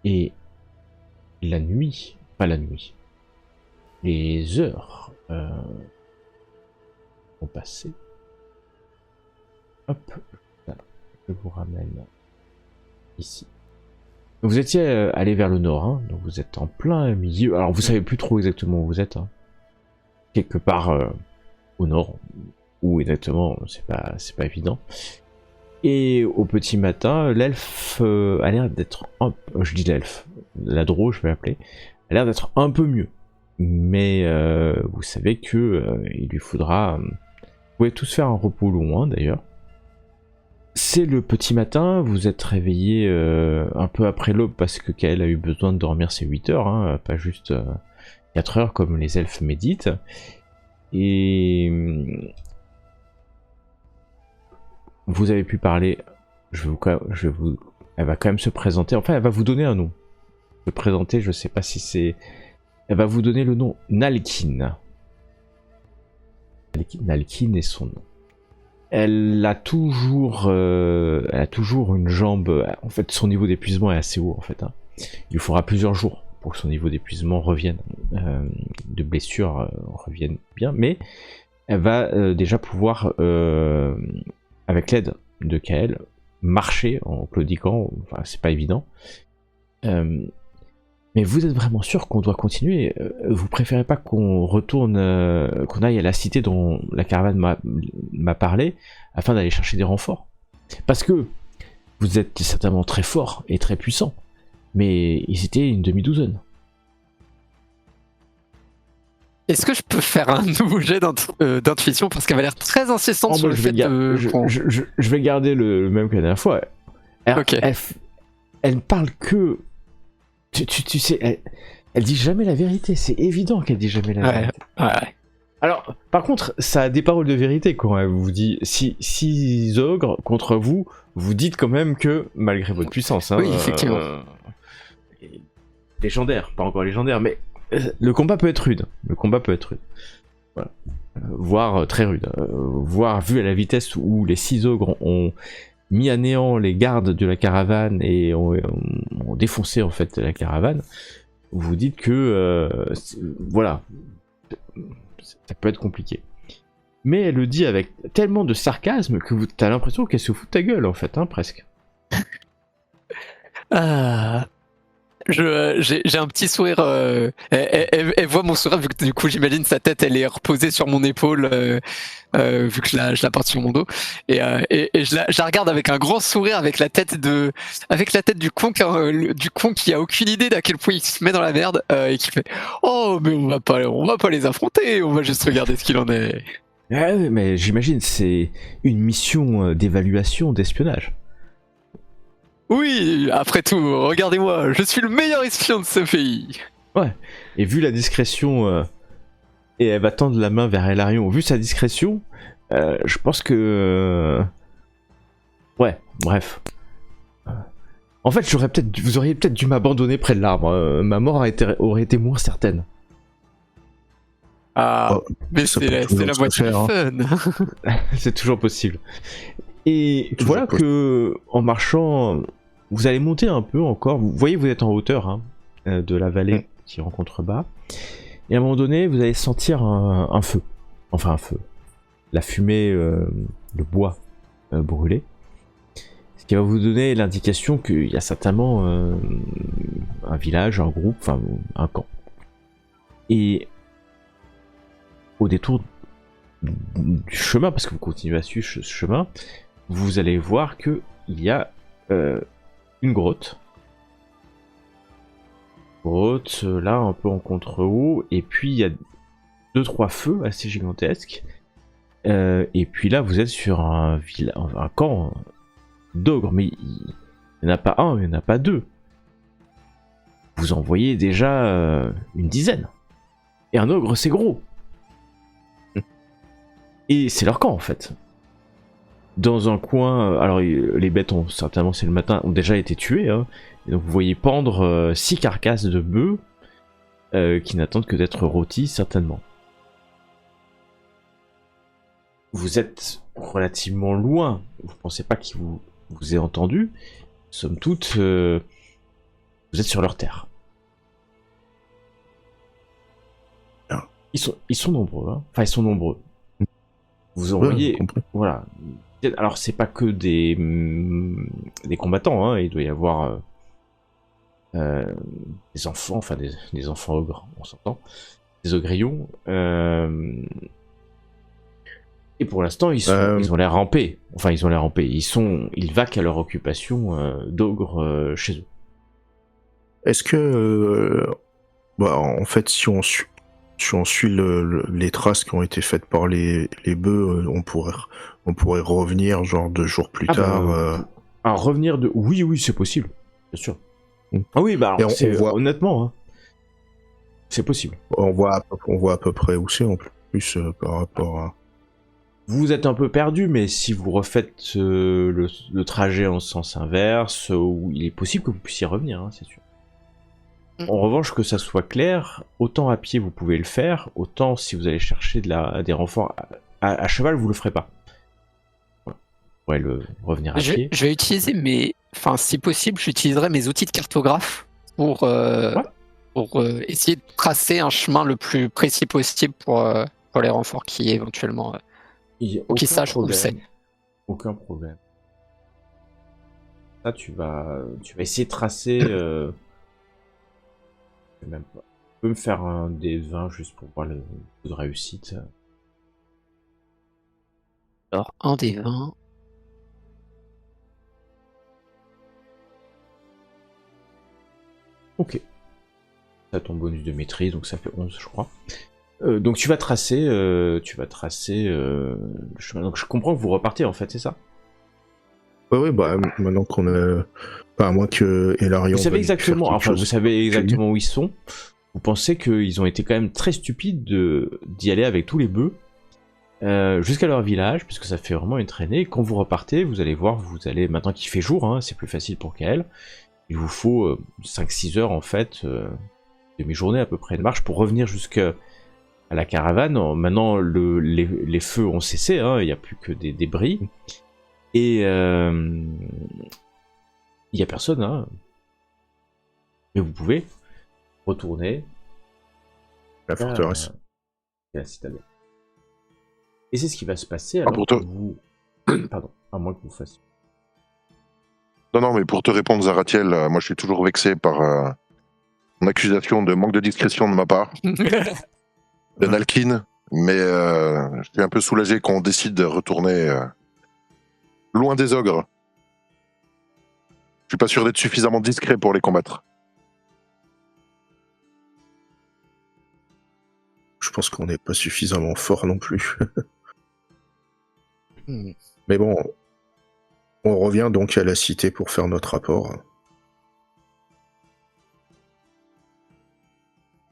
Et la nuit, pas la nuit, les heures vont passer. Hop, là, je vous ramène ici. Vous étiez allé vers le nord, hein, donc vous êtes en plein milieu. Alors vous savez plus trop exactement où vous êtes. Hein. Quelque part au nord. Où exactement, c'est pas évident. Et au petit matin, l'elfe a l'air d'être je dis l'elfe, la Drow, je vais l'appeler, a l'air d'être un peu mieux. Mais vous savez que il lui faudra. Vous pouvez tous faire un repos long, hein, d'ailleurs. C'est le petit matin, vous êtes réveillé un peu après l'aube parce que Kael a eu besoin de dormir ses 8 heures, hein, pas juste 4 heures comme les elfes méditent. Et vous avez pu parler, elle va quand même se présenter, enfin elle va vous donner un nom. Se présenter, je sais pas si c'est... Elle va vous donner le nom Nalkin. Nalkin est son nom. Elle a toujours une jambe. En fait, son niveau d'épuisement est assez haut. En fait, hein. Il lui faudra plusieurs jours pour que son niveau d'épuisement revienne, de blessure revienne bien. Mais elle va déjà pouvoir, avec l'aide de Kael, marcher en claudiquant. Enfin, c'est pas évident. Mais vous êtes vraiment sûr qu'on doit continuer? Vous préférez pas qu'on retourne, qu'on aille à la cité dont la caravane m'a parlé, afin d'aller chercher des renforts? Parce que vous êtes certainement très fort et très puissant, mais ils étaient une demi-douzaine. Est-ce que je peux faire un nouveau jet d'intuition parce qu'elle va l'air très insistante sur le fait de... Je vais garder le même que la dernière fois. Ok. Elle parle que... Tu sais, elle dit jamais la vérité, c'est évident qu'elle dit jamais la vérité. Ouais. Alors, par contre, ça a des paroles de vérité quand elle vous dit, si ogres contre vous, vous dites quand même que, malgré votre puissance, hein, oui, effectivement. Légendaire, pas encore légendaire, mais le combat peut être rude. Voilà. Voire très rude. Voire, vu à la vitesse où les 6 ogres ont mis à néant les gardes de la caravane et ont défoncé en fait la caravane, vous dites que voilà, ça peut être compliqué. Mais elle le dit avec tellement de sarcasme que t'as l'impression qu'elle se fout de ta gueule en fait, hein, presque. J'ai un petit sourire. Elle voit mon sourire vu que du coup j'imagine sa tête elle est reposée sur mon épaule vu que je la porte sur mon dos et je la regarde avec un grand sourire avec la tête du con qui a aucune idée d'à quel point il se met dans la merde et qui fait oh mais on va pas les affronter, on va juste regarder ce qu'il en est. Ouais, mais j'imagine c'est une mission d'évaluation d'espionnage. Oui, après tout, regardez-moi, je suis le meilleur espion de ce pays. Ouais, et vu la discrétion, et elle va tendre la main vers Elarion, vu sa discrétion, je pense que... ouais, bref. En fait, vous auriez peut-être dû m'abandonner près de l'arbre, ma mort aurait été moins certaine. Ah, mais c'est la moitié du fun. C'est toujours possible. Et voilà que, en marchant... Vous allez monter un peu encore, vous voyez vous êtes en hauteur hein, de la vallée qui rencontre bas, et à un moment donné vous allez sentir un feu, enfin un feu, la fumée, le bois brûlé, ce qui va vous donner l'indication qu'il y a certainement un village, un groupe, enfin un camp. Et au détour du chemin, parce que vous continuez à suivre ce chemin, vous allez voir qu'il y a une grotte, là un peu en contre-haut, et puis il y a 2-3 feux assez gigantesques, et puis là vous êtes sur un camp d'ogres, mais il n'y en a pas un, il n'y en a pas deux, vous en voyez déjà une dizaine, et un ogre c'est gros, et c'est leur camp en fait. Dans un coin, alors les bêtes ont certainement, c'est le matin, ont déjà été tuées, hein, et donc vous voyez pendre 6 carcasses de bœufs qui n'attendent que d'être rôtis certainement. Vous êtes relativement loin, vous pensez pas qu'ils vous aient entendu, somme toute, vous êtes sur leur terre. Ils sont nombreux, hein. Enfin ils sont nombreux. Vous Ouais, envoyez, j'ai compris. voilà. Alors c'est pas que des combattants, hein. Il doit y avoir des enfants, enfin des enfants ogres, on s'entend, des ogrillons. Et pour l'instant, ils ont l'air rampés. Enfin, ils ont l'air rampés. Ils vaquent à leur occupation d'ogre chez eux. Est-ce que, en fait, si on suit les traces qui ont été faites par les bœufs, on pourrait revenir genre 2 jours plus tard. Alors revenir de, oui, c'est possible, bien sûr. Mm. Ah oui, bah Et alors, on voit- honnêtement, hein, c'est possible. On voit à peu près où c'est en plus par rapport à. Vous êtes un peu perdu, mais si vous refaites le trajet en sens inverse, il est possible que vous puissiez revenir, hein, c'est sûr. En revanche, que ça soit clair, autant à pied vous pouvez le faire, autant si vous allez chercher des renforts à cheval, vous le ferez pas. Voilà. Vous pourrez revenir à pied. Je vais utiliser enfin, si possible, j'utiliserai mes outils de cartographe pour essayer de tracer un chemin le plus précis possible pour les renforts qui éventuellement. Pour qu'ils sachent où c'est. Aucun problème. Là, tu vas essayer de tracer. Même pas. Tu peux me faire un des 20 juste pour voir le taux de réussite. Alors, un des 20. Ok. Ça ton bonus de maîtrise, donc ça fait 11, je crois. Donc tu vas tracer le chemin. Donc je comprends que vous repartez en fait, c'est ça? Ouais, bah maintenant qu'on a. Pas à moins que Elarion. Vous savez exactement, où ils sont. Vous pensez qu'ils ont été quand même très stupides d'y aller avec tous les bœufs jusqu'à leur village, puisque ça fait vraiment une traînée. Quand vous repartez, vous allez voir, maintenant qu'il fait jour, hein, c'est plus facile pour Kael. Il vous faut 5-6 heures en fait, demi-journée à peu près de marche pour revenir jusqu'à la caravane. Maintenant, les feux ont cessé, hein, il n'y a plus que des débris. Et il n'y a personne, hein. Mais vous pouvez retourner La forteresse. la citadelle. Et c'est ce qui va se passer alors pour que toi. vous... Pardon, à moins que vous fassiez... Non, mais pour te répondre, Zaratiel, moi je suis toujours vexé par une accusation de manque de discrétion de ma part, de Nalkin, mais je suis un peu soulagé qu'on décide de retourner loin des ogres. Je suis pas sûr d'être suffisamment discret pour les combattre. Je pense qu'on n'est pas suffisamment fort non plus. Mais bon, on revient donc à la cité pour faire notre rapport.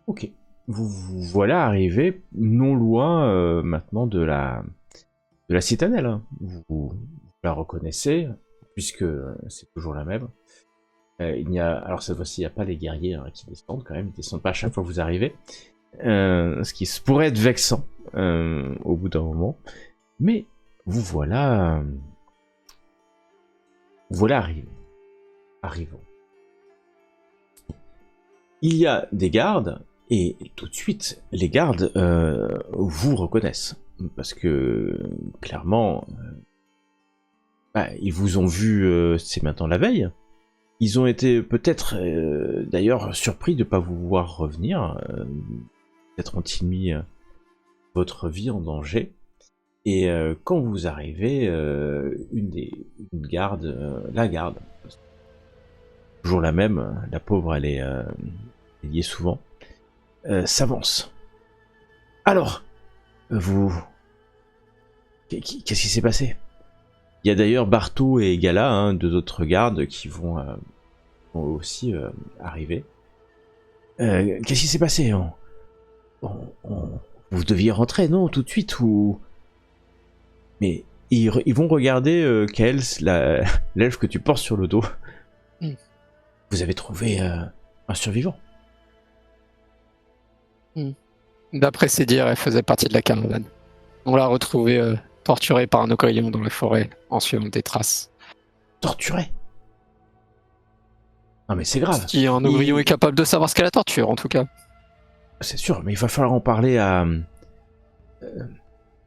Ok. Vous voilà arrivé non loin maintenant de la citadelle. Hein. Vous la reconnaissez, puisque c'est toujours la même. Alors cette fois-ci, il n'y a pas les guerriers qui descendent quand même. Ils ne descendent pas à chaque fois que vous arrivez. Ce qui pourrait être vexant au bout d'un moment. Mais vous voilà arrivant. Il y a des gardes, et tout de suite, les gardes vous reconnaissent. Parce que, clairement, ils vous ont vu, c'est maintenant la veille. Ils ont été peut-être, d'ailleurs, surpris de ne pas vous voir revenir. Peut-être ont-ils mis votre vie en danger. Et quand vous arrivez, la garde, toujours la même, la pauvre, elle est liée souvent, s'avance. Alors, qu'est-ce qui s'est passé? Il y a d'ailleurs Barto et Gala, hein, 2 autres gardes qui vont aussi arriver. Qu'est-ce qui s'est passé? Vous deviez rentrer, non, tout de suite, ou... Mais ils vont regarder Kael, l'elfe que tu portes sur le dos. Vous avez trouvé un survivant. D'après ses dires, elle faisait partie de la caravane. On l'a retrouvée torturée par un ogrillon dans la forêt en suivant des traces. Torturée? Non mais c'est grave. Si un ogrillon est capable de savoir ce qu'est la torture, en tout cas. C'est sûr, mais il va falloir en parler à...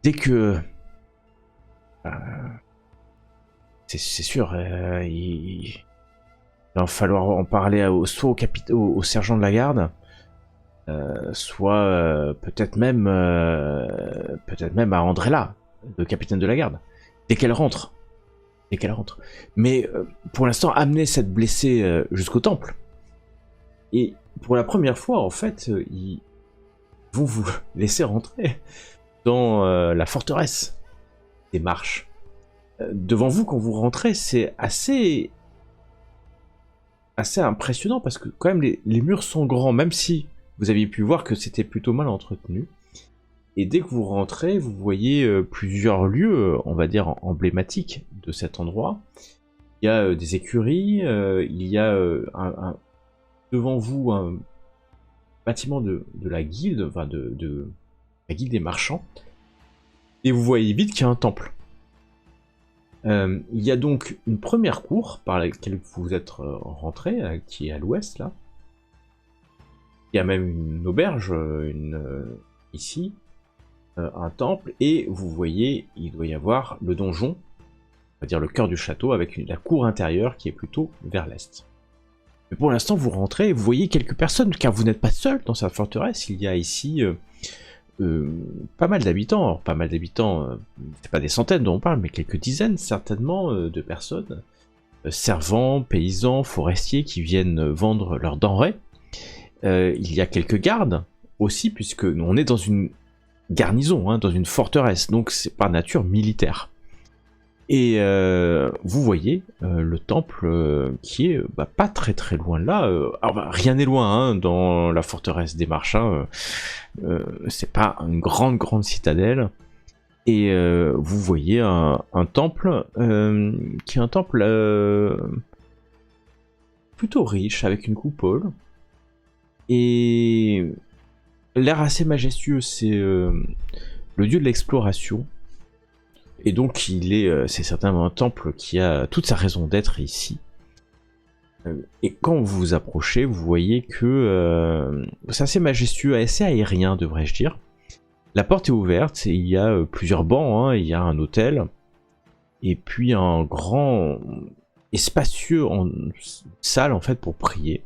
Dès que C'est sûr, il va falloir en parler soit au sergent de la garde, soit peut-être même à Andrella, le capitaine de la garde, dès qu'elle rentre. Mais pour l'instant, amenez cette blessée jusqu'au temple. Et pour la première fois, en fait, ils vont vous laisser rentrer dans la forteresse des marches. Devant vous, quand vous rentrez, c'est assez impressionnant parce que quand même les murs sont grands, même si vous aviez pu voir que c'était plutôt mal entretenu. Et dès que vous rentrez, vous voyez plusieurs lieux, on va dire emblématiques de cet endroit. Il y a des écuries, il y a devant vous un bâtiment de la guilde, enfin de la guilde des marchands. Et vous voyez vite qu'il y a un temple. Il y a donc une première cour par laquelle vous êtes rentré, qui est à l'ouest là. Il y a même une auberge ici, un temple, et vous voyez, il doit y avoir le donjon, on va dire le cœur du château, avec la cour intérieure qui est plutôt vers l'est. Mais pour l'instant, vous rentrez et vous voyez quelques personnes, car vous n'êtes pas seul dans cette forteresse. Il y a ici pas mal d'habitants. Alors, pas mal d'habitants, c'est pas des centaines dont on parle, mais quelques dizaines certainement de personnes, servants, paysans, forestiers qui viennent vendre leurs denrées. Il y a quelques gardes aussi, puisque on est dans une garnison, dans une forteresse, donc c'est par nature militaire. Et vous voyez le temple qui est pas très très loin de là. Alors, rien n'est loin dans la forteresse des marchands. C'est pas une grande citadelle. Et vous voyez un temple qui est un temple plutôt riche avec une coupole. Et l'air assez majestueux, c'est le dieu de l'exploration. Et donc c'est certainement un temple qui a toute sa raison d'être ici. Et quand vous vous approchez, vous voyez que c'est assez majestueux, assez aérien devrais-je dire. La porte est ouverte et il y a plusieurs bancs, il y a un hôtel, et puis un grand et spacieux salle en fait pour prier.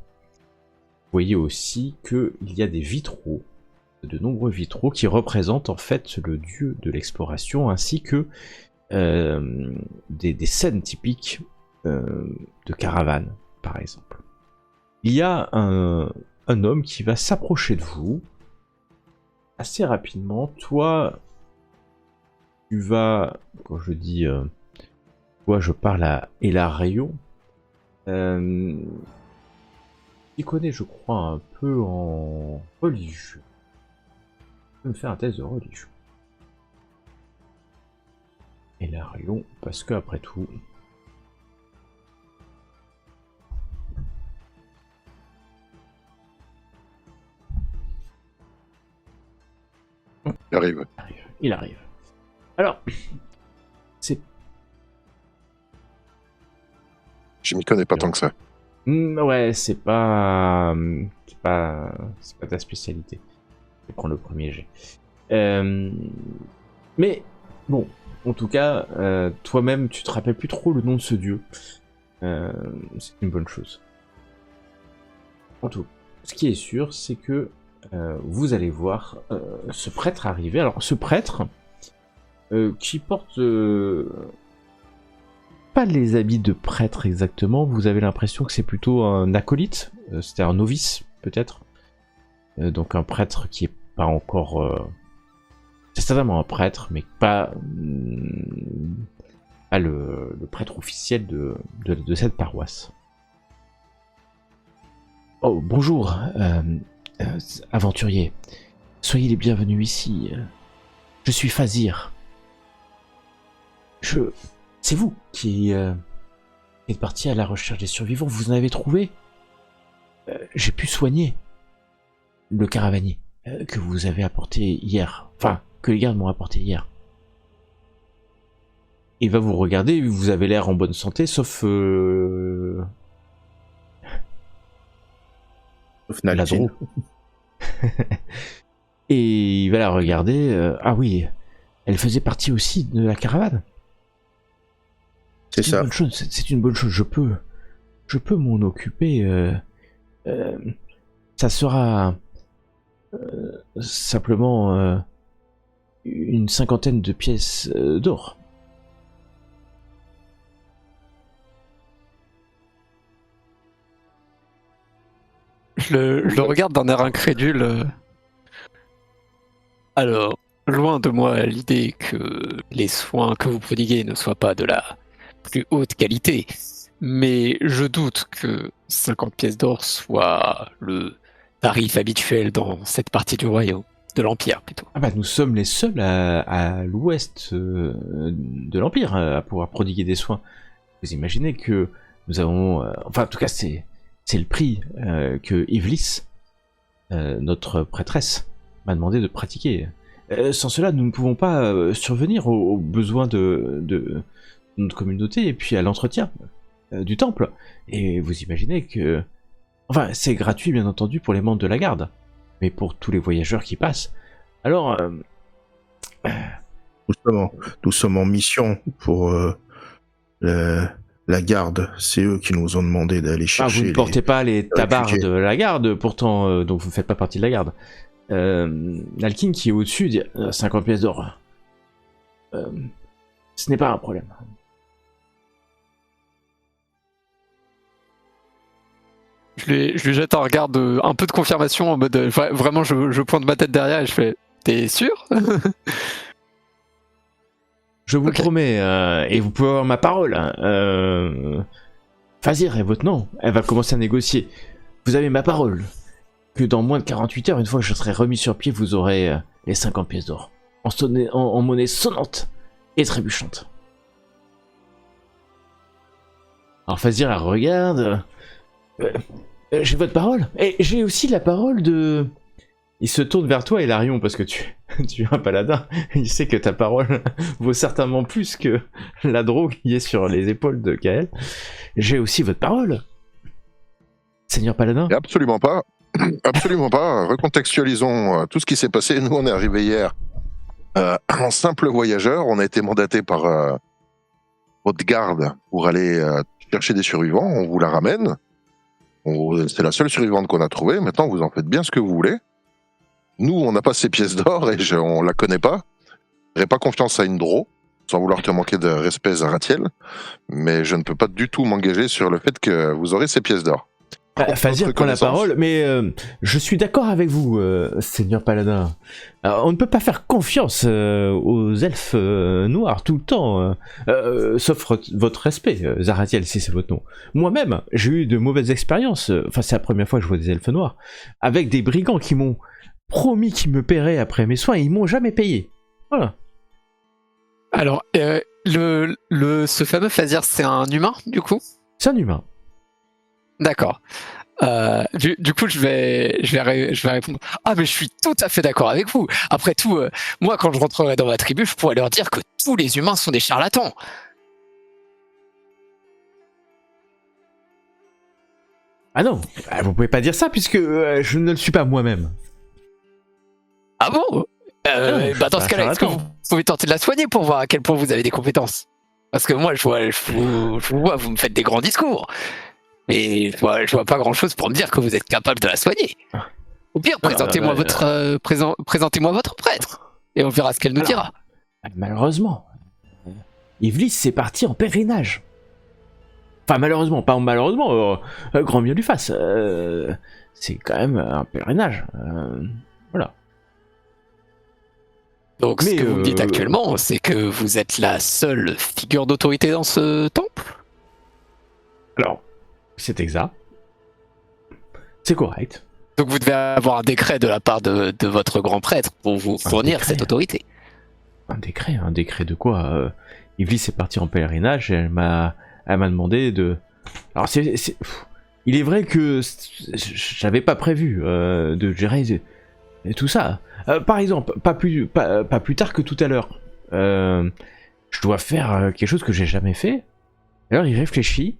Vous voyez aussi qu'il y a des vitraux, de nombreux vitraux qui représentent en fait le dieu de l'exploration, ainsi que des scènes typiques de caravane, par exemple. Il y a un homme qui va s'approcher de vous assez rapidement. Toi, tu vas, quand je dis toi, je parle à Elarion, qui connaît, je crois, un peu en religieux. Me faire un test de religion. Et Elarion, parce que après tout. Il arrive. Alors, c'est. Je m'y connais pas tant que ça. Ouais, c'est pas ta spécialité. Je vais prendre le premier jet. Mais bon, en tout cas, toi-même, tu te rappelles plus trop le nom de ce dieu. C'est une bonne chose. En tout, ce qui est sûr, c'est que vous allez voir ce prêtre arriver. Alors, ce prêtre qui porte pas les habits de prêtre exactement. Vous avez l'impression que c'est plutôt un acolyte. C'était un novice, peut-être. Donc un prêtre qui est pas encore... c'est certainement un prêtre, mais pas le prêtre officiel de cette paroisse. Oh, bonjour, aventurier. Soyez les bienvenus ici. Je suis Fazir. C'est vous qui êtes parti à la recherche des survivants. Vous en avez trouvé? J'ai pu soigner le caravanier que vous avez apporté hier. Enfin, que les gardes m'ont apporté hier. Il va vous regarder, vous avez l'air en bonne santé, sauf Nadine. Et il va la regarder. Ah oui, elle faisait partie aussi de la caravane. C'est C'est une ça. bonne chose, c'est une bonne chose, je peux m'en occuper. Ça sera simplement une cinquantaine de pièces d'or. Je le regarde d'un air incrédule. Alors, loin de moi l'idée que les soins que vous prodiguez ne soient pas de la plus haute qualité, mais je doute que 50 pièces d'or soit le tarif habituel dans cette partie du royaume, de l'Empire plutôt. Ah bah nous sommes les seuls à l'ouest de l'Empire à pouvoir prodiguer des soins. Vous imaginez que nous avons... enfin en tout cas c'est le prix que Ivlis, notre prêtresse, m'a demandé de pratiquer. Sans cela nous ne pouvons pas survenir aux besoins de notre communauté et puis à l'entretien du temple. Et vous imaginez que... Enfin c'est gratuit bien entendu pour les membres de la garde, mais pour tous les voyageurs qui passent. Alors, Nous sommes en mission pour la garde. C'est eux qui nous ont demandé d'aller chercher. vous ne portez pas les tabards réfugiés. de la garde, pourtant, donc vous ne faites pas partie de la garde. Nalkin qui est au-dessus dit 50 pièces d'or. Ce n'est pas un problème. Je lui jette un regard un peu de confirmation en mode vraiment je pointe ma tête derrière et je fais t'es sûr? Je vous Ok. le promets, et vous pouvez avoir ma parole. Fazir est votre nom, elle va commencer à négocier. Vous avez ma parole que dans moins de 48 heures, une fois que je serai remis sur pied, vous aurez les 50 pièces d'or. En monnaie sonnante et trébuchante. Alors Fazir, elle regarde. J'ai votre parole. Et j'ai aussi la parole de... Il se tourne vers toi, Hilarion, parce que tu es un paladin. Il sait que ta parole vaut certainement plus que la drogue qui est sur les épaules de Kael. J'ai aussi votre parole, Seigneur Paladin. Et absolument pas. Absolument pas. Recontextualisons tout ce qui s'est passé. Nous, on est arrivé hier en simple voyageur. On a été mandaté par votre garde pour aller chercher des survivants. On vous la ramène. C'est la seule survivante qu'on a trouvée. Maintenant, vous en faites bien ce que vous voulez. Nous, on n'a pas ces pièces d'or et on la connaît pas. Je n'aurais pas confiance à une Dro, sans vouloir te manquer de respect, Zaratiel. Mais je ne peux pas du tout m'engager sur le fait que vous aurez ces pièces d'or. Fazir prend la parole, mais je suis d'accord avec vous, Seigneur Paladin. On ne peut pas faire confiance aux elfes noirs tout le temps, sauf votre respect, Zaratiel, si c'est votre nom. Moi-même, j'ai eu de mauvaises expériences, enfin c'est la première fois que je vois des elfes noirs, avec des brigands qui m'ont promis qu'ils me paieraient après mes soins et ils m'ont jamais payé. Voilà. Alors, ce fameux Fazir, c'est un humain, du coup? C'est un humain. D'accord. Du coup, je vais répondre. Ah, mais je suis tout à fait d'accord avec vous. Après tout, moi, quand je rentrerai dans ma tribu, je pourrais leur dire que tous les humains sont des charlatans. Ah non, vous pouvez pas dire ça puisque je ne le suis pas moi-même. Ah bon? je Dans suis ce pas cas-là, est-ce que charlatan. vous pouvez tenter de la soigner pour voir à quel point vous avez des compétences? Parce que moi, je vous vois, vous me faites des grands discours. Mais je vois pas grand-chose pour me dire que vous êtes capable de la soigner. Ou bien, présentez-moi votre prêtre. Et on verra ce qu'elle nous dira. Malheureusement, Ivlis c'est parti en pèlerinage. Enfin malheureusement, pas malheureusement, grand bien lui fasse. C'est quand même un pèlerinage. Voilà. Donc, ce Mais, que vous me dites actuellement, c'est que vous êtes la seule figure d'autorité dans ce temple? Alors, c'est exact. C'est correct. Donc vous devez avoir un décret de la part de votre grand prêtre pour vous fournir décret. cette autorité. Un décret de quoi Ivlis est parti en pèlerinage et elle m'a demandé de... Alors il est vrai que j'avais pas prévu de gérer tout ça. Par exemple, pas plus tard que tout à l'heure. Je dois faire quelque chose que j'ai jamais fait. Alors il réfléchit,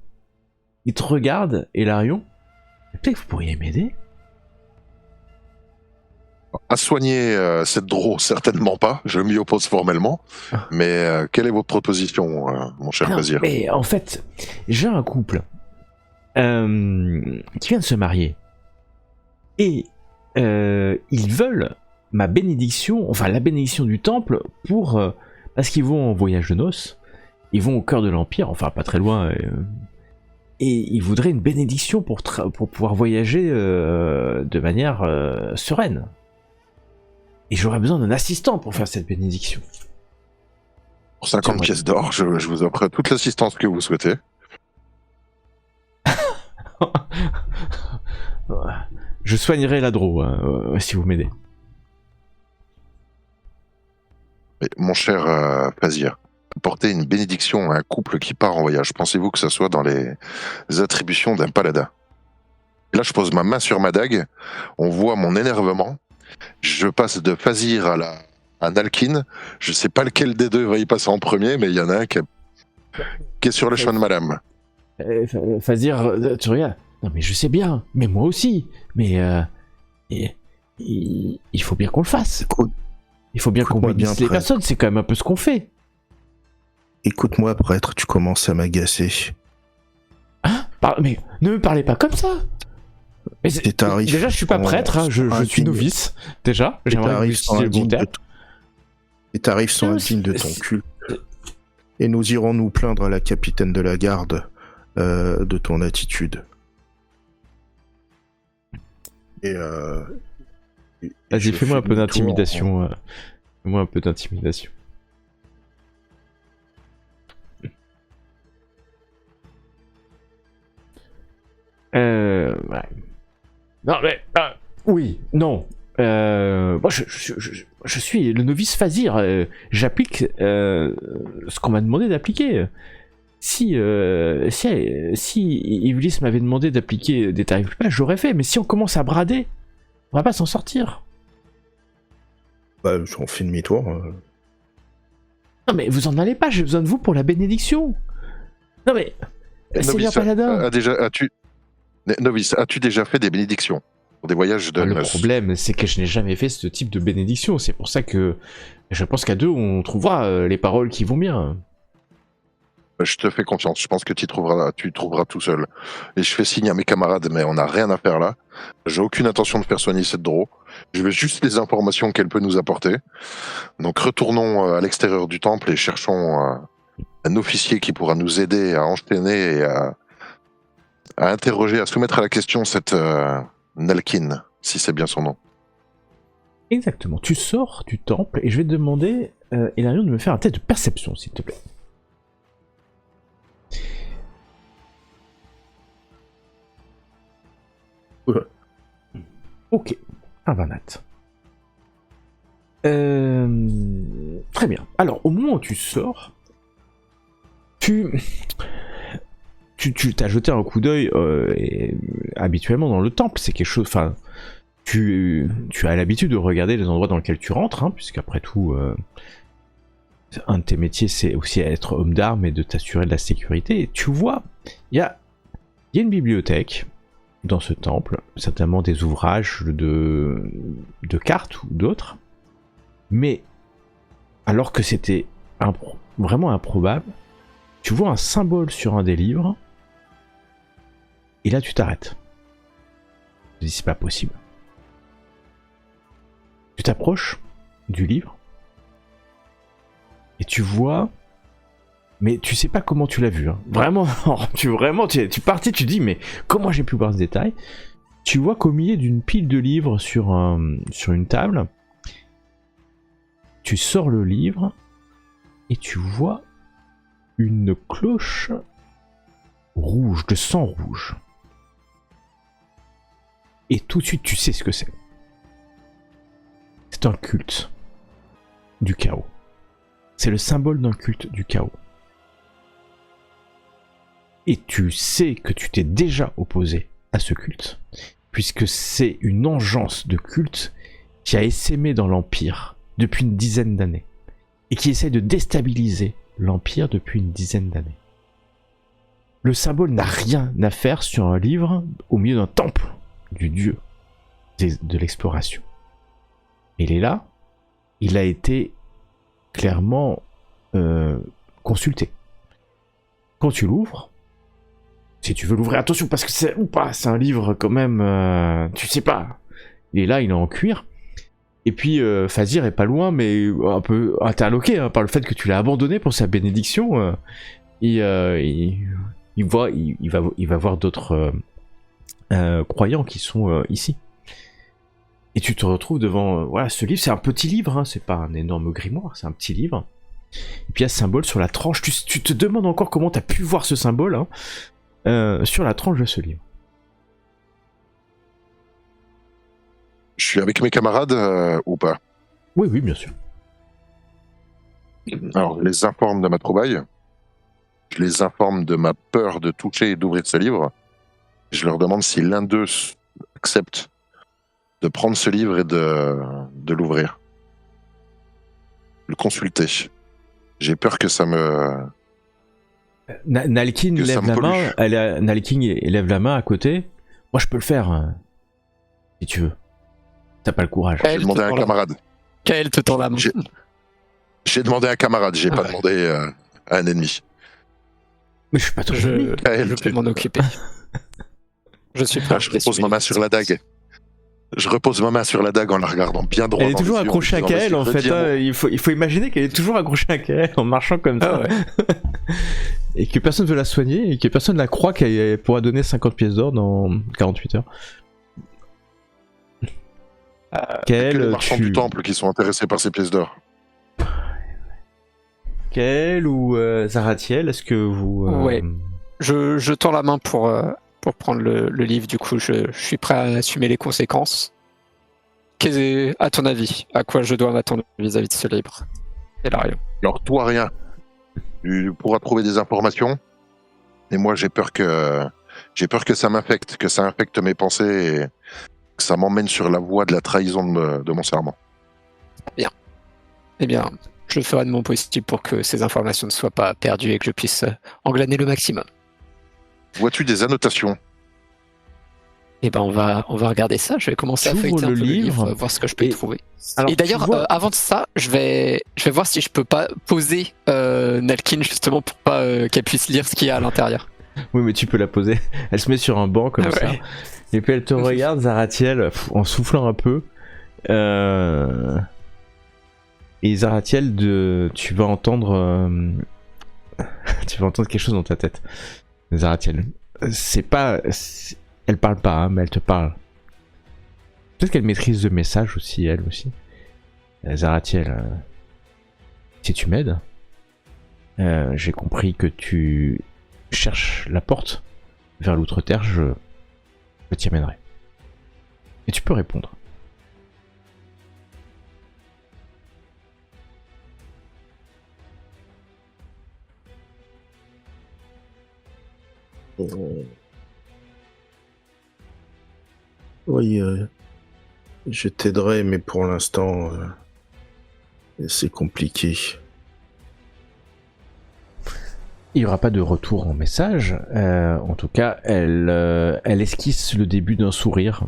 il te regarde, Hilarion. Peut-être que vous pourriez m'aider. À soigner cette draw, certainement pas. Je m'y oppose formellement. Mais quelle est votre proposition, mon cher Non, Bazir? mais en fait, j'ai un couple qui vient de se marier. Et ils veulent ma bénédiction, enfin la bénédiction du temple, pour parce qu'ils vont en voyage de noces. Ils vont au cœur de l'Empire, enfin pas très loin. Et ils voudraient une bénédiction pour pouvoir voyager de manière sereine. Et j'aurais besoin d'un assistant pour faire cette bénédiction. Pour 50 pièces d'or, je vous offre toute l'assistance que vous souhaitez. Je soignerai la draw, si vous m'aidez. Mais, mon cher Bazir, porter une bénédiction à un couple qui part en voyage, pensez-vous que ça soit dans les attributions d'un paladin? Et là, je pose ma main sur ma dague, on voit mon énervement, je passe de Fazir à Nalkin, je sais pas lequel des deux va y passer en premier, mais il y en a un qui est sur le chemin de madame. Fazir, tu regardes. Non mais je sais bien, mais moi aussi. Mais il faut bien qu'on le fasse. Il faut bien qu'on bénisse les personnes, c'est quand même un peu ce qu'on fait. Écoute-moi, prêtre, tu commences à m'agacer. Hein? Mais ne me parlez pas comme ça. Mais déjà, je suis pas prêtre, hein, je suis novice. Déjà, j'aimerais utiliser le bon terme. Les tarifs sont indignes de ton culte. Et nous irons nous plaindre à la capitaine de la garde de ton attitude. Vas-y, fais-moi un peu d'intimidation. Fais-moi un peu d'intimidation. Ouais. Non, mais... oui, non. Moi, je suis le novice Fazir. J'applique ce qu'on m'a demandé d'appliquer. Si Iblis m'avait demandé d'appliquer des tarifs plus bas, j'aurais fait. Mais si on commence à brader, on va pas s'en sortir. Bah, on fait demi-tour. Non, mais vous en allez pas. J'ai besoin de vous pour la bénédiction. Non, mais... Seigneur Paladin... Novice, as-tu déjà fait des bénédictions pour des voyages de Le noces? problème, c'est que je n'ai jamais fait ce type de bénédiction. C'est pour ça que je pense qu'à deux, on trouvera les paroles qui vont bien. Je te fais confiance, je pense que tu trouveras tout seul. Et je fais signe à mes camarades, mais on n'a rien à faire là. J'ai aucune intention de faire soigner cette draw. Je veux juste les informations qu'elle peut nous apporter. Donc retournons à l'extérieur du temple et cherchons un officier qui pourra nous aider à enchaîner et à interroger, à soumettre à la question cette Nalkin, si c'est bien son nom. Exactement. Tu sors du temple et je vais te demander, Hilarion, de me faire un test de perception, s'il te plaît. Ok, un 20 nat. Très bien. Alors, au moment où tu sors, tu t'as jeté un coup d'œil habituellement dans le temple, c'est quelque chose. Enfin, tu as l'habitude de regarder les endroits dans lesquels tu rentres, hein, puisqu'après tout, un de tes métiers, c'est aussi être homme d'armes et de t'assurer de la sécurité. Et tu vois, il y a une bibliothèque dans ce temple, certainement des ouvrages de cartes ou d'autres, mais alors que c'était vraiment improbable, tu vois un symbole sur un des livres, et là tu t'arrêtes. Tu te dis c'est pas possible. Tu t'approches du livre, et tu vois, mais tu sais pas comment tu l'as vu, hein. Vraiment, tu partis, tu dis mais comment j'ai pu voir ce détail? Tu vois qu'au milieu d'une pile de livres sur une table, tu sors le livre et tu vois une cloche rouge, de sang rouge. Et tout de suite tu sais ce que c'est. C'est un culte du chaos. C'est le symbole d'un culte du chaos. Et tu sais que tu t'es déjà opposé à ce culte, puisque c'est une engeance de culte qui a essaimé dans l'Empire depuis une dizaine d'années, et qui essaie de déstabiliser l'Empire depuis une dizaine d'années. Le symbole n'a rien à faire sur un livre au milieu d'un temple du dieu de l'exploration. Il est là. Il a été clairement consulté. Quand tu l'ouvres, si tu veux l'ouvrir, attention parce que c'est ou pas, c'est un livre quand même, tu sais pas. Il est là, il est en cuir. Et puis Fazir est pas loin, mais un peu interloqué par le fait que tu l'as abandonné pour sa bénédiction. Il va voir d'autres croyants qui sont ici. Et tu te retrouves devant voilà, ce livre. C'est un petit livre, c'est pas un énorme grimoire, c'est un petit livre. Et puis il y a ce symbole sur la tranche. Tu te demandes encore comment tu as pu voir ce symbole sur la tranche de ce livre. Je suis avec mes camarades ou pas? Oui, oui, bien sûr. Alors, je les informe de ma trouvaille. Je les informe de ma peur de toucher et d'ouvrir ce livre. Je leur demande si l'un d'eux accepte de prendre ce livre et de l'ouvrir. Le consulter. J'ai peur que ça me... Nalkin lève la main. Nalkin lève la main à côté. Moi, je peux le faire, si tu veux. T'as pas le courage. J'ai demandé à un camarade. Kael te tend la main. J'ai demandé à un camarade, j'ai pas demandé à un ennemi. Mais je suis pas ton ennemi. Je peux m'en occuper. Je suis prêt. Je repose ma main sur la dague. Je repose ma main sur la dague en la regardant bien droit. Elle est toujours accrochée à Kael en fait. Il faut imaginer qu'elle est toujours accrochée à Kael en marchant comme ça. Ouais. Et que personne veut la soigner et que personne la croit qu'elle pourra donner 50 pièces d'or dans 48 heures. Kael, les marchands du temple qui sont intéressés par ces pièces d'or. Kael ou Zaratiel, est-ce que vous... Ouais. Je tends la main pour prendre le livre, du coup je suis prêt à assumer les conséquences. À ton avis, à quoi je dois m'attendre vis-à-vis de ce livre? Hilarion. Alors toi rien. Tu pourras trouver des informations. Et moi j'ai peur que ça m'affecte, que ça infecte mes pensées et que ça m'emmène sur la voie de la trahison de mon serment. Bien. Eh bien, je ferai de mon possible pour que ces informations ne soient pas perdues et que je puisse en glaner le maximum. Vois-tu des annotations? Eh ben on va regarder ça. Je vais commencer à feuilleter un peu le livre, voir ce que je peux y trouver. Alors, et d'ailleurs, avant de ça, je vais voir si je peux pas poser Nalkin justement pour pas qu'elle puisse lire ce qu'il y a à l'intérieur. Oui, mais tu peux la poser. Elle se met sur un banc comme ça. Et puis elle te regarde, Zaratiel, en soufflant un peu. Et Zaratiel, tu vas entendre quelque chose dans ta tête. Zaratiel, elle parle pas, mais elle te parle. Peut-être qu'elle maîtrise le message aussi, elle aussi. Zaratiel, si tu m'aides, j'ai compris que tu cherches la porte vers l'outre-terre, je t'y amènerai. Et tu peux répondre. Oui, je t'aiderai, mais pour l'instant, c'est compliqué. Il n'y aura pas de retour en message. En tout cas, elle esquisse le début d'un sourire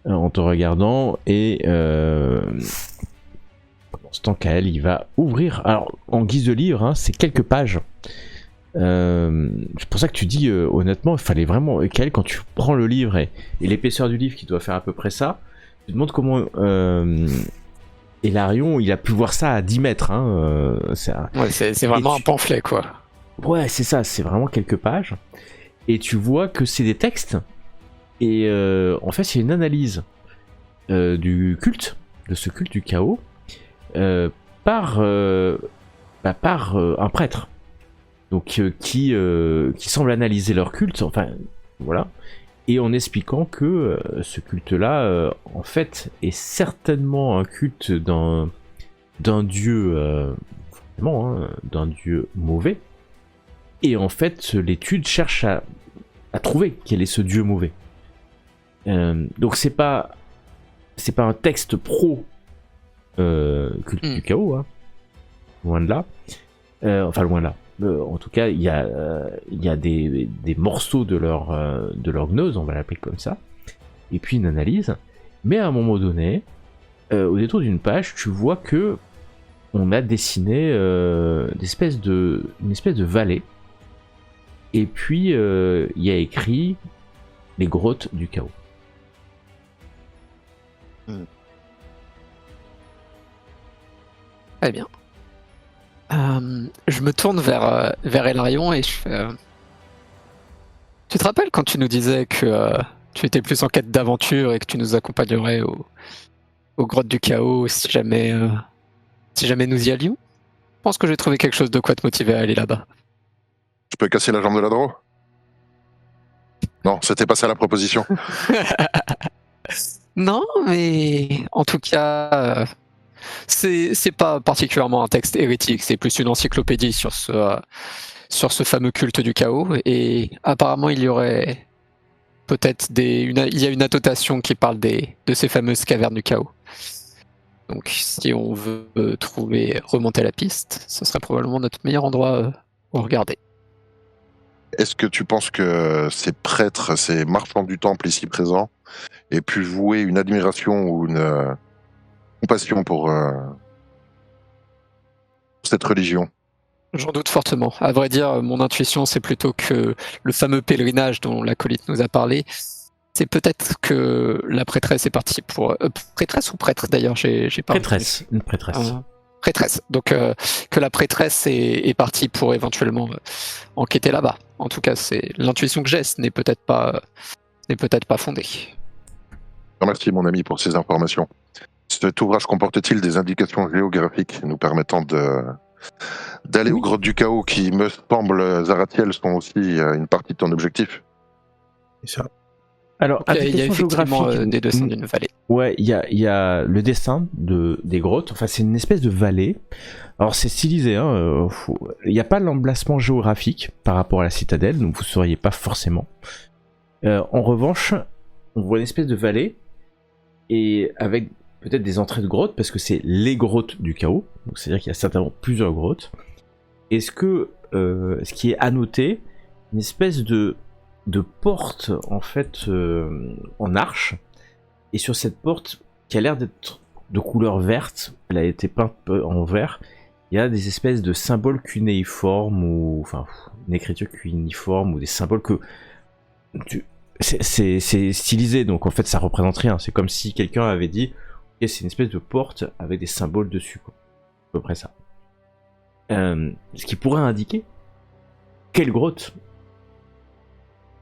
en te regardant et pendant ce temps qu'elle, il va ouvrir. Alors, en guise de livre, c'est quelques pages. C'est pour ça que tu dis honnêtement, il fallait vraiment Kael, quand tu prends le livre et l'épaisseur du livre qui doit faire à peu près ça, tu te demandes comment Hilarion il a pu voir ça à 10 mètres. C'est vraiment un pamphlet quoi. Ouais, c'est ça, c'est vraiment quelques pages. Et tu vois que c'est des textes. Et en fait, il y a une analyse du culte, de ce culte du chaos, par un prêtre. Donc, qui semble analyser leur culte, enfin, voilà. Et en expliquant que ce culte-là, en fait, est certainement un culte d'un dieu, d'un dieu mauvais. Et en fait, l'étude cherche à trouver quel est ce dieu mauvais. Donc c'est pas un texte pro culte du chaos, loin de là. Enfin loin de là. En tout cas, il y a des morceaux de leur gnose, on va l'appeler comme ça. Et puis une analyse. Mais à un moment donné, au détour d'une page, tu vois que on a dessiné une espèce de vallée. Et puis il y a écrit les grottes du chaos. Très bien. Je me tourne vers Elarion et je fais. Tu te rappelles quand tu nous disais que tu étais plus en quête d'aventure et que tu nous accompagnerais aux grottes du chaos si jamais nous y allions? Je pense que j'ai trouvé quelque chose de quoi te motiver à aller là-bas. Je peux casser la jambe de la Dro? Non, c'était pas ça la proposition. Non, mais en tout cas, c'est pas particulièrement un texte hérétique, c'est plus une encyclopédie sur ce fameux culte du chaos. Et apparemment, il y aurait peut-être il y a une annotation qui parle de ces fameuses cavernes du chaos. Donc, si on veut remonter la piste, ce serait probablement notre meilleur endroit pour regarder. Est-ce que tu penses que ces prêtres, ces marchands du temple ici présents, aient pu vouer une admiration ou une compassion pour cette religion? J'en doute fortement. À vrai dire, mon intuition, c'est plutôt que le fameux pèlerinage dont l'acolyte nous a parlé, c'est peut-être que la prêtresse est partie pour... prêtresse ou prêtre d'ailleurs, j'ai pas... Prêtresse, une prêtresse. Prêtresse. Donc que la prêtresse est partie pour éventuellement enquêter là-bas. En tout cas, c'est l'intuition que j'ai, ce n'est peut-être pas fondée. Merci mon ami pour ces informations. Cet ouvrage comporte-t-il des indications géographiques nous permettant d'aller aux grottes du chaos qui, me semble, Zaratiel, sont aussi une partie de ton objectif? C'est ça. Alors, Il y a effectivement des dessins d'une vallée. Ouais, il y a le dessin des grottes. Enfin, c'est une espèce de vallée. Alors, c'est stylisé. Hein, il n'y a pas l'emplacement géographique par rapport à la citadelle, donc vous ne sauriez pas forcément. En revanche, on voit une espèce de vallée et avec peut-être des entrées de grottes parce que c'est les grottes du chaos. Donc, c'est-à-dire qu'il y a certainement plusieurs grottes. Est-ce que ce qui est annoté, une espèce de porte en fait en arche, et sur cette porte qui a l'air d'être de couleur verte, elle a été peinte en vert, il y a des espèces de symboles cunéiformes ou enfin une écriture cunéiforme ou des symboles que c'est stylisé, donc en fait ça représente rien, c'est comme si quelqu'un avait dit ok, c'est une espèce de porte avec des symboles dessus quoi. À peu près ça. Ce qui pourrait indiquer quelle grotte.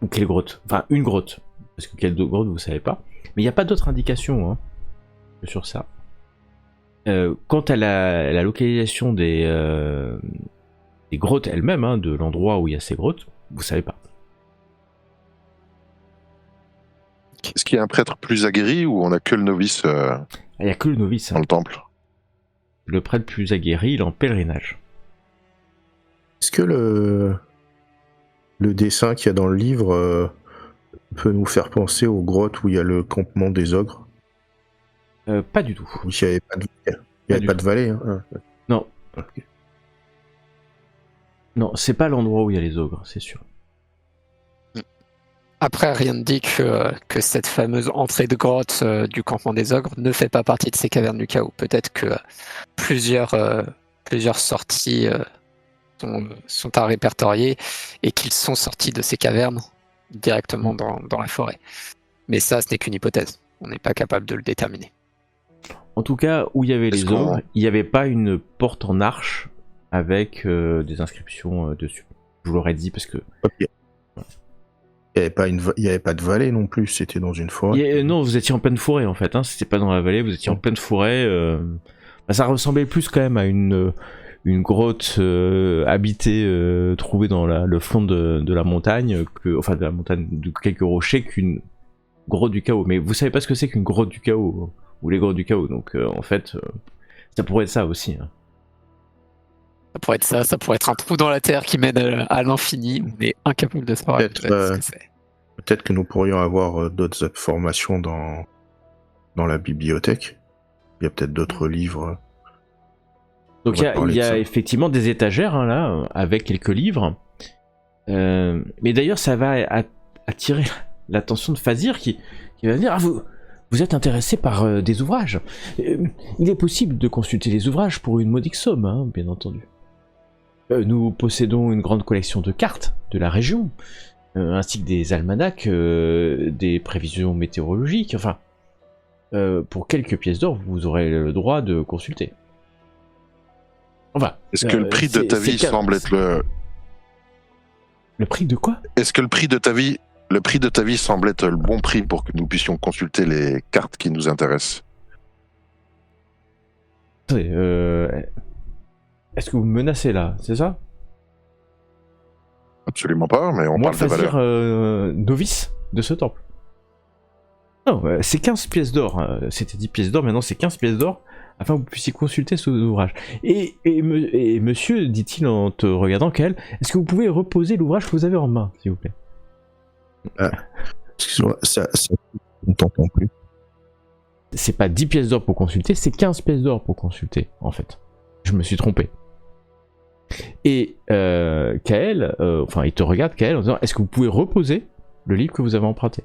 Ou quelle grotte? Enfin, une grotte. Parce que quelle grotte, vous savez pas. Mais il n'y a pas d'autres indications sur ça. Quant à la localisation des grottes elles-mêmes, de l'endroit où il y a ces grottes, vous savez pas. Est-ce qu'il y a un prêtre plus aguerri ou on a que le novice Il n'y a que le novice. dans le temple? Le prêtre plus aguerri, il est en pèlerinage. Est-ce que le dessin qu'il y a dans le livre peut nous faire penser aux grottes où il y a le campement des ogres? Pas du tout. Il n'y avait pas de vallée. Hein. Non. Okay. Non, c'est pas l'endroit où il y a les ogres, c'est sûr. Après, rien ne dit que cette fameuse entrée de grotte du campement des ogres ne fait pas partie de ces cavernes du chaos. Peut-être que plusieurs sorties sont à répertorier et qu'ils sont sortis de ces cavernes directement dans la forêt. Mais ça, ce n'est qu'une hypothèse. On n'est pas capable de le déterminer. En tout cas, où il y avait les ogres, il n'y avait pas une porte en arche avec des inscriptions dessus. Je vous l'aurais dit parce que... Okay. Il n'y avait pas de vallée non plus, c'était dans une forêt. Non, vous étiez en pleine forêt en fait, c'était pas dans la vallée, vous étiez en pleine forêt. Ça ressemblait plus quand même à une grotte habitée, trouvée dans le fond de la montagne, enfin de la montagne de quelques rochers, qu'une grotte du chaos. Mais vous savez pas ce que c'est qu'une grotte du chaos, ou les grottes du chaos, donc en fait, ça pourrait être ça aussi. Ça pourrait être ça, ça pourrait être un trou dans la terre qui mène à l'infini, on est incapable de savoir ce que c'est. Peut-être que nous pourrions avoir d'autres informations dans la bibliothèque. Il y a peut-être d'autres livres. Donc il y a effectivement des étagères là, avec quelques livres. Mais d'ailleurs ça va attirer l'attention de Fazir qui va venir. Ah, Vous êtes intéressé par des ouvrages. Il est possible de consulter les ouvrages pour une modique somme, hein, bien entendu. Nous possédons une grande collection de cartes de la région, ainsi que des almanachs, des prévisions météorologiques, enfin... pour quelques pièces d'or, vous aurez le droit de consulter. Enfin... Est-ce que le prix de ta vie semble être le... Le prix de quoi? Est-ce que le prix de ta vie semble être le bon prix pour que nous puissions consulter les cartes qui nous intéressent? Est-ce que vous me menacez là, c'est ça? Absolument pas, mais on Moi, parle de valeur. Novice de ce temple. Non, c'est 15 pièces d'or. C'était 10 pièces d'or, maintenant c'est 15 pièces d'or, afin que vous puissiez consulter ce ouvrage. Et monsieur, dit-il en te regardant, Kael, est-ce que vous pouvez reposer l'ouvrage que vous avez en main, s'il vous plaît? Excuse-moi, ça on t'entend plus. C'est pas 10 pièces d'or pour consulter, c'est 15 pièces d'or pour consulter, en fait. Je me suis trompé. Et Kael, enfin, il te regarde, Kael, en disant, est-ce que vous pouvez reposer le livre que vous avez emprunté?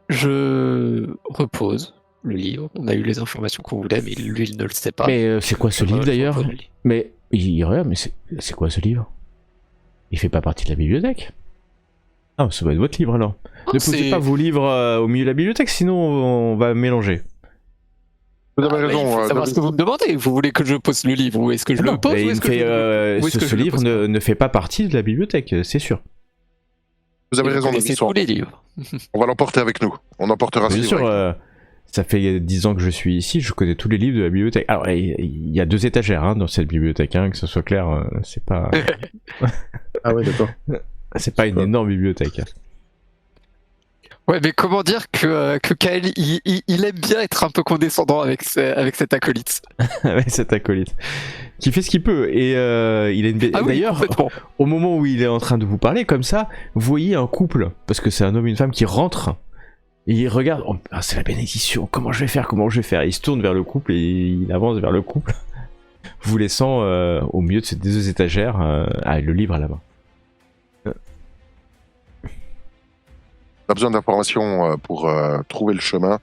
Je repose le livre. On a eu les informations qu'on voulait, mais lui, il ne le sait pas. Mais c'est quoi ce livre, Je d'ailleurs? repose le livre. Mais il regarde, mais c'est quoi ce livre? Il fait pas partie de la bibliothèque? Ah, ça va être votre livre alors. Non, Ne posez c'est- pas vos livres au milieu de la bibliothèque, sinon on va mélanger. Vous avez Ah, mais raison. il faut savoir Novice. ce que vous me demandez. Vous voulez que je pose le livre ou est-ce que je Non, le pose mais ou il est-ce que fait, je le- ou est-ce que ce je le livre pose pas ne fait pas partie de la bibliothèque, c'est sûr. Vous avez Et raison, connaissez Novice. tous les livres. On va l'emporter avec nous. On emportera ce Bien livre sûr, avec nous. ça fait 10 ans que je suis ici, je connais tous les livres de la bibliothèque. Alors, il y a 2 étagères hein, dans cette bibliothèque, hein, que ce soit clair, c'est pas, Ah ouais, d'accord. c'est pas une énorme bibliothèque. Ouais, mais comment dire que Kael, il aime bien être un peu condescendant avec cet acolyte. Avec cet acolyte. Qui fait ce qu'il peut. Et il a une... Ah oui, D'ailleurs, complètement. au moment où il est en train de vous parler comme ça, vous voyez un couple, parce que c'est un homme et une femme qui rentrent, et il regarde, oh, ah, c'est la bénédiction, comment je vais faire, Il se tourne vers le couple et il avance vers le couple, vous laissant au milieu de ces 2 étagères le livre à la main. On a besoin d'informations pour trouver le chemin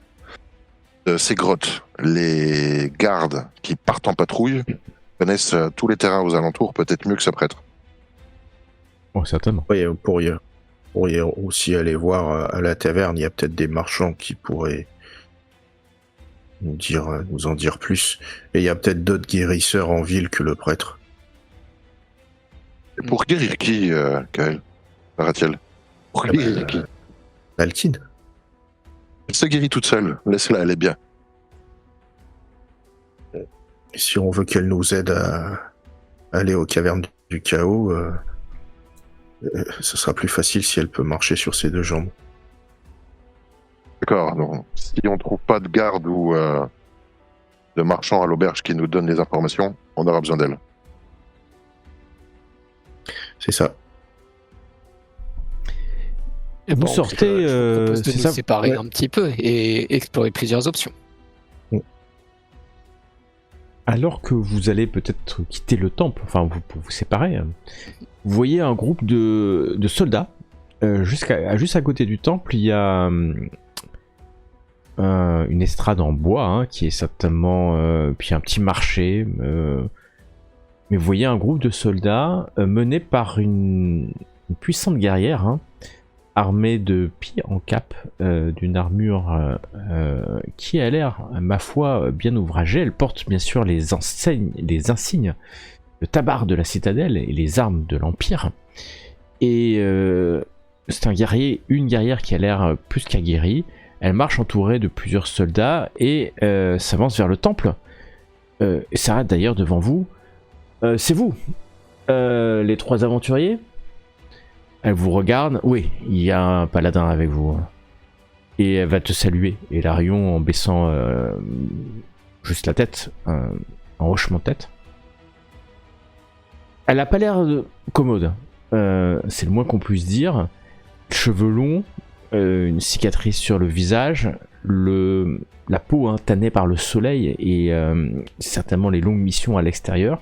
de ces grottes. Les gardes qui partent en patrouille connaissent tous les terrains aux alentours, peut-être mieux que ce prêtre. Oh, certainement. Oui, vous pourriez aussi aller voir à la taverne, il y a peut-être des marchands qui pourraient nous en dire plus. Et il y a peut-être d'autres guérisseurs en ville que le prêtre. Et pour guérir qui, Kael, Ratiel? Pour guérir qui? Alkine. Elle se guérit toute seule. Laisse-la, elle est bien. Et si on veut qu'elle nous aide à aller aux cavernes du chaos, ce sera plus facile si elle peut marcher sur ses 2 jambes. D'accord. Donc, si on trouve pas de garde ou de marchand à l'auberge qui nous donne les informations, on aura besoin d'elle. C'est ça. Et Vous bon, sortez, je propose de c'est nous ça? séparer Ouais. un petit peu et explorer plusieurs options. Alors que vous allez peut-être quitter le temple, enfin pour vous séparer, vous voyez un groupe de soldats. Juste à côté du temple, il y a une estrade en bois hein, qui est certainement, puis un petit marché. Mais vous voyez un groupe de soldats mené par une puissante guerrière, hein, armée de pieds en cap, d'une armure qui a l'air, ma foi, bien ouvragée. Elle porte bien sûr les insignes de tabard de la citadelle et les armes de l'Empire. Et c'est une guerrière qui a l'air plus qu'aguerrie. Elle marche entourée de plusieurs soldats et s'avance vers le temple. Et s'arrête d'ailleurs devant vous. C'est vous, les 3 aventuriers? Elle vous regarde. Oui, il y a un paladin avec vous. Et elle va te saluer. Et Larion, en baissant juste la tête, un hochement de tête. Elle a pas l'air commode. C'est le moins qu'on puisse dire. Cheveux longs, une cicatrice sur le visage, la peau hein, tannée par le soleil et certainement les longues missions à l'extérieur.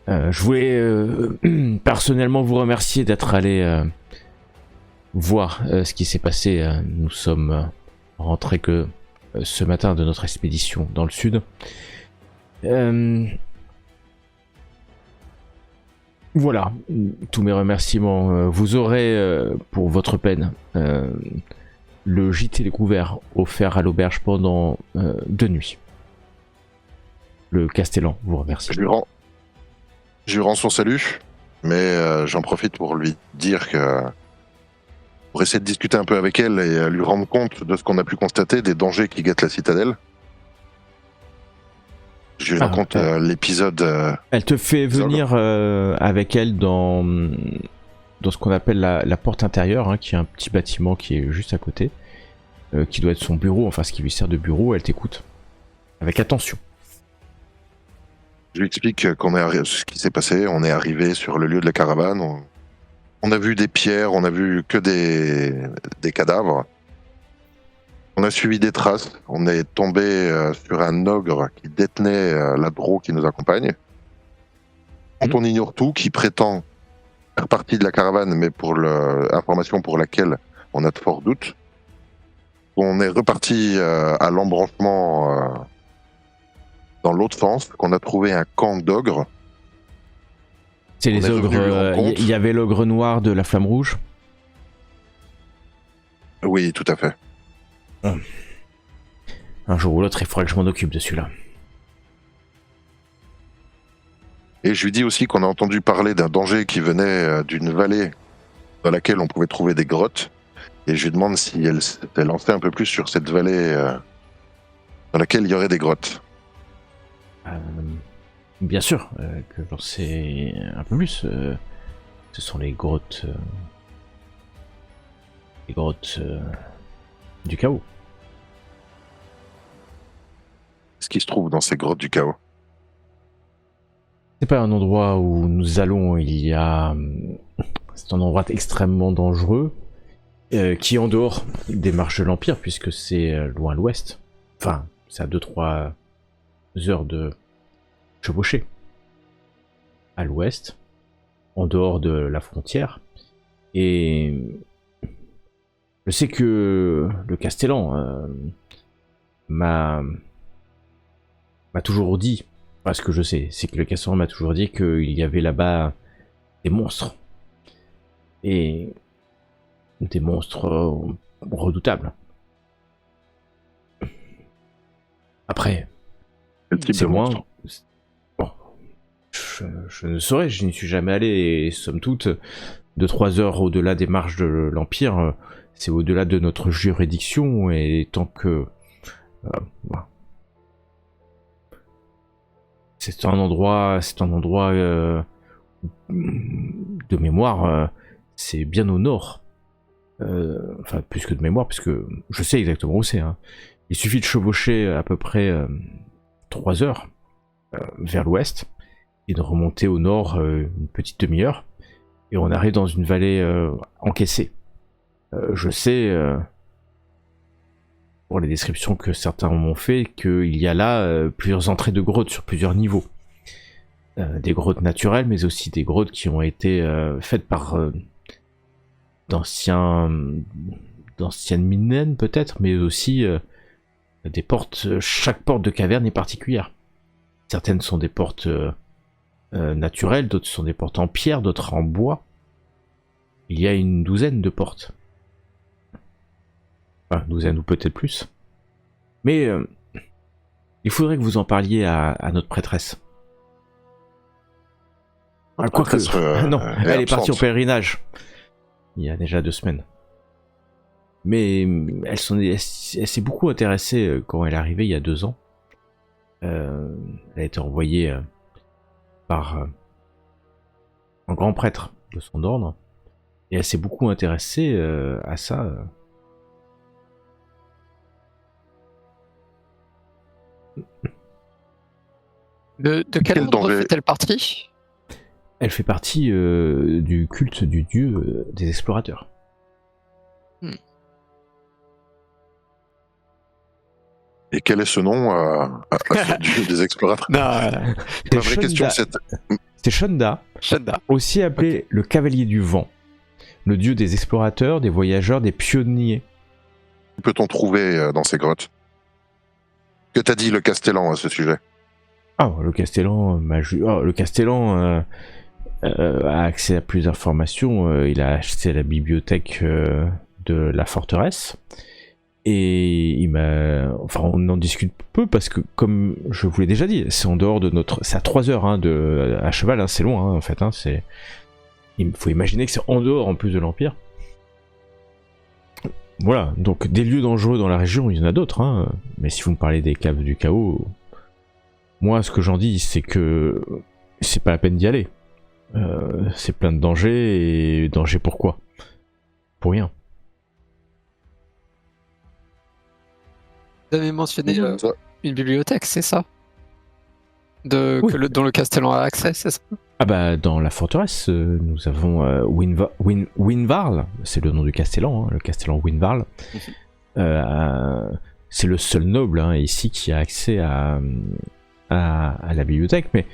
Je voulais personnellement vous remercier d'être allé voir ce qui s'est passé. Nous sommes rentrés que ce matin de notre expédition dans le sud. Voilà, tous mes remerciements. Vous aurez pour votre peine le gîte et les couverts offerts à l'auberge pendant 2 nuits. Le Castellan vous remercie. Je lui rends son salut, mais j'en profite pour lui dire que pour essayer de discuter un peu avec elle et lui rendre compte de ce qu'on a pu constater, des dangers qui guettent la citadelle. Je lui raconte l'épisode. Elle te fait venir avec elle dans ce qu'on appelle la porte intérieure, hein, qui est un petit bâtiment qui est juste à côté, qui doit être son bureau, enfin ce qui lui sert de bureau. Elle t'écoute avec attention. Je lui explique ce qui s'est passé. On est arrivé sur le lieu de la caravane. On a vu des pierres, on a vu que des cadavres. On a suivi des traces. On est tombé sur un ogre qui détenait la Drow qui nous accompagne. On ignore tout, qui prétend faire partie de la caravane, mais pour l'information pour laquelle on a de forts doutes. On est reparti à l'embranchement dans l'autre sens, qu'on a trouvé un camp d'ogres. C'est les ogres. Il y avait l'ogre noir de la Flamme Rouge. Oui, tout à fait. Un jour ou l'autre, il faudra que je m'en occupe de celui-là. Et je lui dis aussi qu'on a entendu parler d'un danger qui venait d'une vallée dans laquelle on pouvait trouver des grottes. Et je lui demande si elle s'était lancée un peu plus sur cette vallée dans laquelle il y aurait des grottes. Bien sûr que j'en sais un peu plus. Ce sont les grottes du chaos. Ce qui se trouve dans ces grottes du chaos. C'est pas un endroit où nous allons. C'est un endroit extrêmement dangereux qui est en dehors des marches de l'Empire, puisque c'est loin à l'ouest. Enfin, c'est à 2-3 heures de chevauchée à l'ouest, en dehors de la frontière. Et je sais que le Castellan m'a toujours dit, parce que je sais, c'est que le Castellan m'a toujours dit qu'il y avait là-bas des monstres. Et des monstres redoutables. Après, c'est moins... Bon, je ne saurais, je n'y suis jamais allé, et somme toute, 2-3 heures au-delà des marches de l'Empire, c'est au-delà de notre juridiction, et tant que... Voilà. C'est un endroit de mémoire, c'est bien au nord. Enfin, plus que de mémoire, puisque je sais exactement où c'est. Hein. Il suffit de chevaucher à peu près 3 heures vers l'ouest et de remonter au nord une petite demi-heure, et on arrive dans une vallée encaissée. Je sais, pour les descriptions que certains m'ont fait, qu'il y a là plusieurs entrées de grottes sur plusieurs niveaux. Des grottes naturelles, mais aussi des grottes qui ont été faites par d'anciennes mines peut-être, mais aussi des portes. Chaque porte de caverne est particulière. Certaines sont des portes naturelles, d'autres sont des portes en pierre, d'autres en bois. Il y a une douzaine de portes. Enfin, une douzaine ou peut-être plus. Mais il faudrait que vous en parliez à notre prêtresse. Non, elle est partie au pèlerinage. Il y a déjà 2 semaines. Mais elle s'est beaucoup intéressée quand elle est arrivée il y a 2 ans. Elle a été envoyée par un grand prêtre de son ordre. Et elle s'est beaucoup intéressée à ça. De quel ordre fait-elle partie ? Elle fait partie du culte du dieu des explorateurs. Et quel est ce nom ce dieu des explorateurs? Ma vraie question, c'est... C'est Shonda, aussi appelé le cavalier du vent, le dieu des explorateurs, des voyageurs, des pionniers. Que peut-on trouver dans ces grottes? Que t'a dit le Castellan à ce sujet? Ah, le Castellan, le Castellan a accès à plus d'informations. Il a accès à la bibliothèque de la forteresse. Et il m'a. Enfin, on en discute peu parce que, comme je vous l'ai déjà dit, c'est en dehors de notre. C'est à 3 heures à cheval, hein, c'est loin en fait. C'est. Il faut imaginer que c'est en dehors en plus de l'Empire. Voilà, donc des lieux dangereux dans la région, il y en a d'autres. Mais si vous me parlez des caves du chaos, moi ce que j'en dis, c'est que c'est pas la peine d'y aller. C'est plein de dangers, et dangers pourquoi? Pour rien. Vous avez mentionné une bibliothèque, c'est ça? Oui. Dont le Castellan a accès, c'est ça? Ah bah dans la forteresse, nous avons Winvarl, c'est le nom du Castellan, le Castellan Winvarl. C'est le seul noble ici qui a accès à la bibliothèque, mais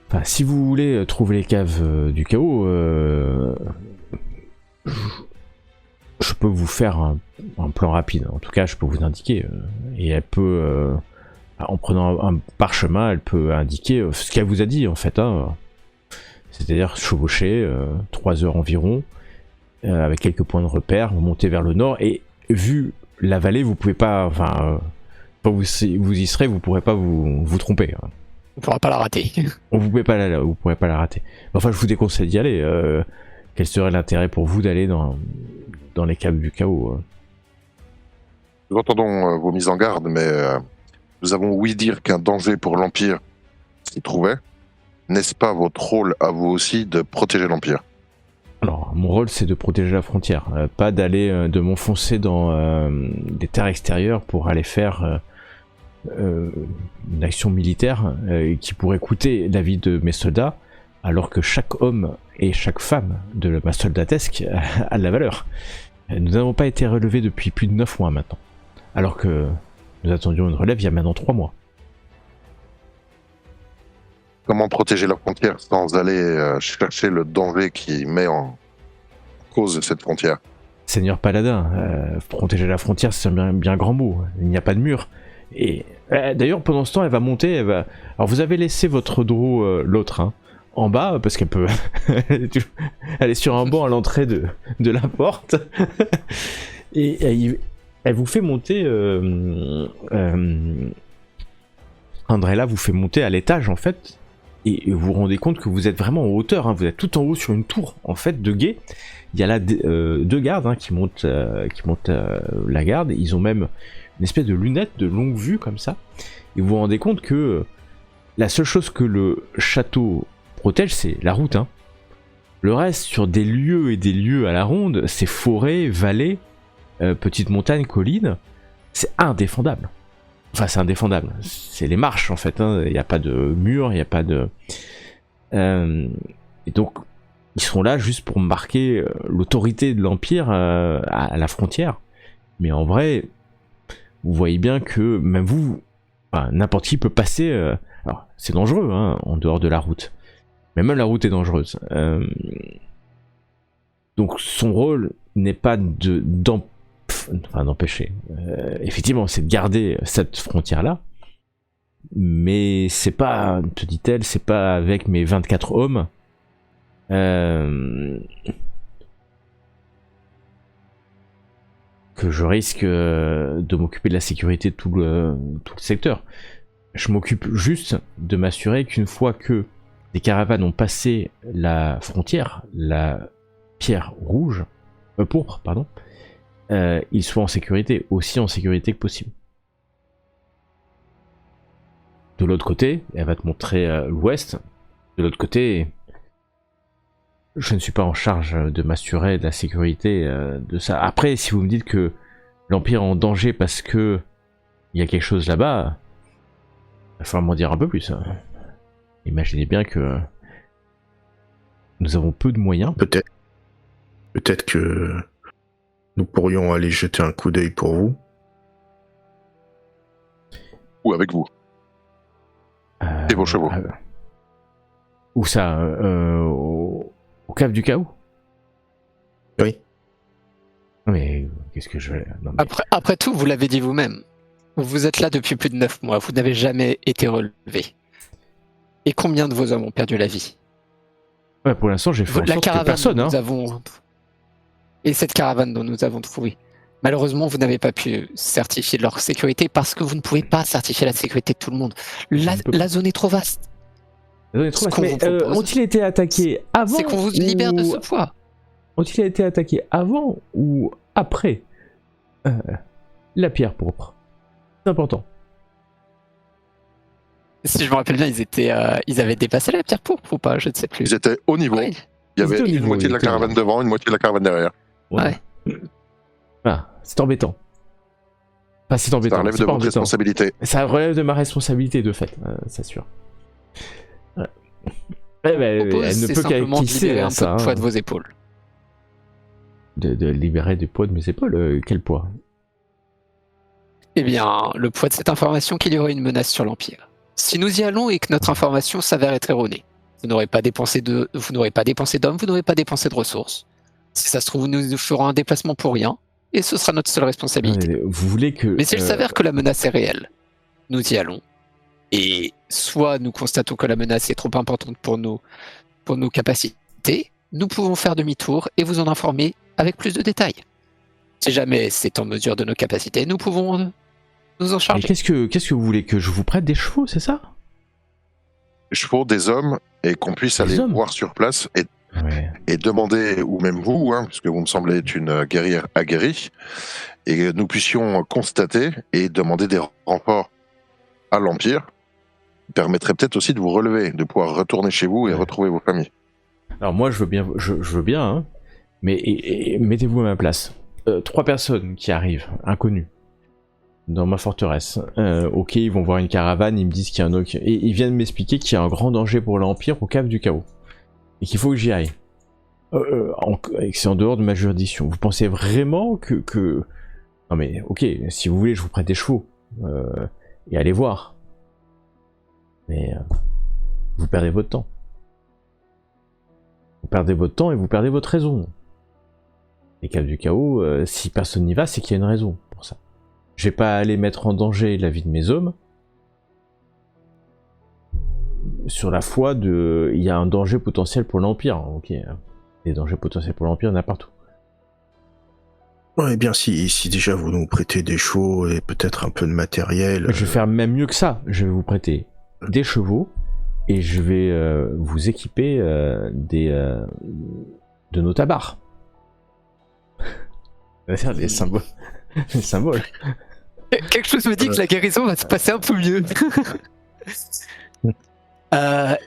enfin, si vous voulez trouver les caves du chaos, je peux vous faire un plan rapide. En tout cas, je peux vous indiquer. Et elle peut, en prenant un parchemin, elle peut indiquer ce qu'elle vous a dit en fait. C'est-à-dire chevaucher 3 heures environ, avec quelques points de repère, vous montez vers le nord et vu la vallée, vous pouvez pas. Enfin, quand vous y serez, vous pourrez pas vous tromper. On pourra pas la rater. Vous pourrez pas la rater. Enfin, je vous déconseille d'y aller. Quel serait l'intérêt pour vous d'aller dans les caves du chaos? Nous entendons vos mises en garde, mais nous avons ouï dire qu'un danger pour l'Empire s'y trouvait. N'est-ce pas votre rôle à vous aussi de protéger l'Empire? Alors, mon rôle c'est de protéger la frontière, pas d'aller de m'enfoncer dans des terres extérieures pour aller faire une action militaire qui pourrait coûter la vie de mes soldats, alors que chaque homme et chaque femme de ma soldatesque a de la valeur. Nous n'avons pas été relevés depuis plus de 9 mois maintenant, alors que nous attendions une relève il y a maintenant 3 mois. Comment protéger la frontière sans aller chercher le danger qui met en cause cette frontière? Seigneur Paladin, protéger la frontière c'est un bien grand mot, il n'y a pas de mur. Et d'ailleurs pendant ce temps elle va monter, alors vous avez laissé votre drow, l'autre, en bas parce qu'elle peut elle est sur un banc à l'entrée de la porte et elle vous fait monter Andrella vous fait monter à l'étage en fait et vous vous rendez compte que vous êtes vraiment en hauteur, vous êtes tout en haut sur une tour en fait de guet. Il y a là 2 gardes qui montent la garde, ils ont même une espèce de lunette de longue vue comme ça et vous vous rendez compte que la seule chose que le château protège, c'est la route. Le reste, sur des lieux et des lieux à la ronde, c'est forêts, vallées, petites montagnes, collines, c'est indéfendable. Enfin, c'est indéfendable. C'est les marches, en fait. Il n'y a pas de mur, il n'y a pas de... Et donc, ils sont là juste pour marquer l'autorité de l'Empire à la frontière. Mais en vrai, vous voyez bien que même vous, n'importe qui peut passer... alors, c'est dangereux, en dehors de la route. Mais même la route est dangereuse. Donc son rôle n'est pas d'empêcher. Effectivement, c'est de garder cette frontière-là. Mais c'est pas, te dit-elle, c'est pas avec mes 24 hommes. Que je risque de m'occuper de la sécurité de tout le secteur. Je m'occupe juste de m'assurer qu'une fois que les caravanes ont passé la frontière, la pierre rouge, pourpre, pardon, ils soient en sécurité, aussi en sécurité que possible. De l'autre côté, elle va te montrer l'ouest. De l'autre côté, je ne suis pas en charge de m'assurer de la sécurité de ça. Après, si vous me dites que l'Empire est en danger parce que il y a quelque chose là-bas, il va falloir m'en dire un peu plus. Imaginez bien que nous avons peu de moyens. Peut-être que nous pourrions aller jeter un coup d'œil pour vous. Ou avec vous. Et vos chevaux. Où ça Au cave du chaos? Mais qu'est-ce que je vais... Non, mais... Après tout, vous l'avez dit vous-même. Vous êtes là depuis plus de 9 mois. Vous n'avez jamais été relevé. Et combien de vos hommes ont perdu la vie? Ouais, pour l'instant, j'ai fait en La sorte que caravane personne. dont Hein. nous avons... Et cette caravane dont nous avons trouvé. Malheureusement, vous n'avez pas pu certifier leur sécurité parce que vous ne pouvez pas certifier la sécurité de tout le monde. La zone est trop vaste. Mais ont-ils été attaqués avant C'est qu'on vous libère de ce poids. Ont-ils été attaqués avant ou après la pierre pourpre? C'est important. Si je me rappelle bien, ils avaient dépassé la pierre pourpre ou pas? Je ne sais plus. Ils étaient au niveau. Ouais. Il y avait Ils étaient au une niveau, moitié de ils la étaient caravane devant, une moitié de la caravane derrière. Ouais. Ah, c'est embêtant. Enfin, c'est Ça embêtant. relève c'est de pas votre embêtant. responsabilité. Ça relève de ma responsabilité, de fait, c'est sûr. Ouais. Elle ne peut simplement de qu'acquiescer libérer à un peu ça. de poids de vos épaules. De libérer du poids de mes épaules. Quel poids? Eh bien, le poids de cette information qu'il y aurait une menace sur l'Empire. Si nous y allons et que notre information s'avère être erronée, vous n'aurez pas dépensé d'hommes, vous n'aurez pas dépensé de ressources. Si ça se trouve, nous ferons un déplacement pour rien, et ce sera notre seule responsabilité. Vous voulez que... Mais s'il s'avère que la menace est réelle, nous y allons. Et soit nous constatons que la menace est trop importante pour nos capacités, nous pouvons faire demi-tour et vous en informer avec plus de détails. Si jamais c'est en mesure de nos capacités, nous pouvons nous en Et charger. qu'est-ce que vous voulez? Que je vous prête des chevaux, c'est ça? Des chevaux, des hommes, et qu'on puisse Des aller hommes voir sur place Ouais. et demander, ou même vous, puisque vous me semblez être une guerrière aguerrie, et que nous puissions constater et demander des renforts à l'Empire, permettrait peut-être aussi de vous relever, de pouvoir retourner chez vous et Ouais. retrouver vos familles. Alors moi, je veux bien, hein, mais mettez-vous à ma place. 3 personnes qui arrivent, inconnues, dans ma forteresse. Ok, ils vont voir une caravane, ils me disent qu'il y a un oc, et ils viennent m'expliquer qu'il y a un grand danger pour l'Empire au cave du chaos. Et qu'il faut que j'y aille. Et que c'est en dehors de ma juridiction. Vous pensez vraiment que... Non mais, ok, si vous voulez, je vous prête des chevaux. Et allez voir. Mais... vous perdez votre temps. Vous perdez votre temps et vous perdez votre raison. Les caves du chaos, si personne n'y va, c'est qu'il y a une raison pour ça. Je vais pas aller mettre en danger la vie de mes hommes sur la foi de... Il y a un danger potentiel pour l'Empire. Ok, des dangers potentiels pour l'Empire, il y en a partout. Ouais, bien si déjà vous nous prêtez des chevaux et peut-être un peu de matériel. Je vais faire même mieux que ça. Je vais vous prêter des chevaux et je vais vous équiper de nos tabards. Les symboles. Les symboles. Quelque chose me dit que la guérison va se passer un peu mieux.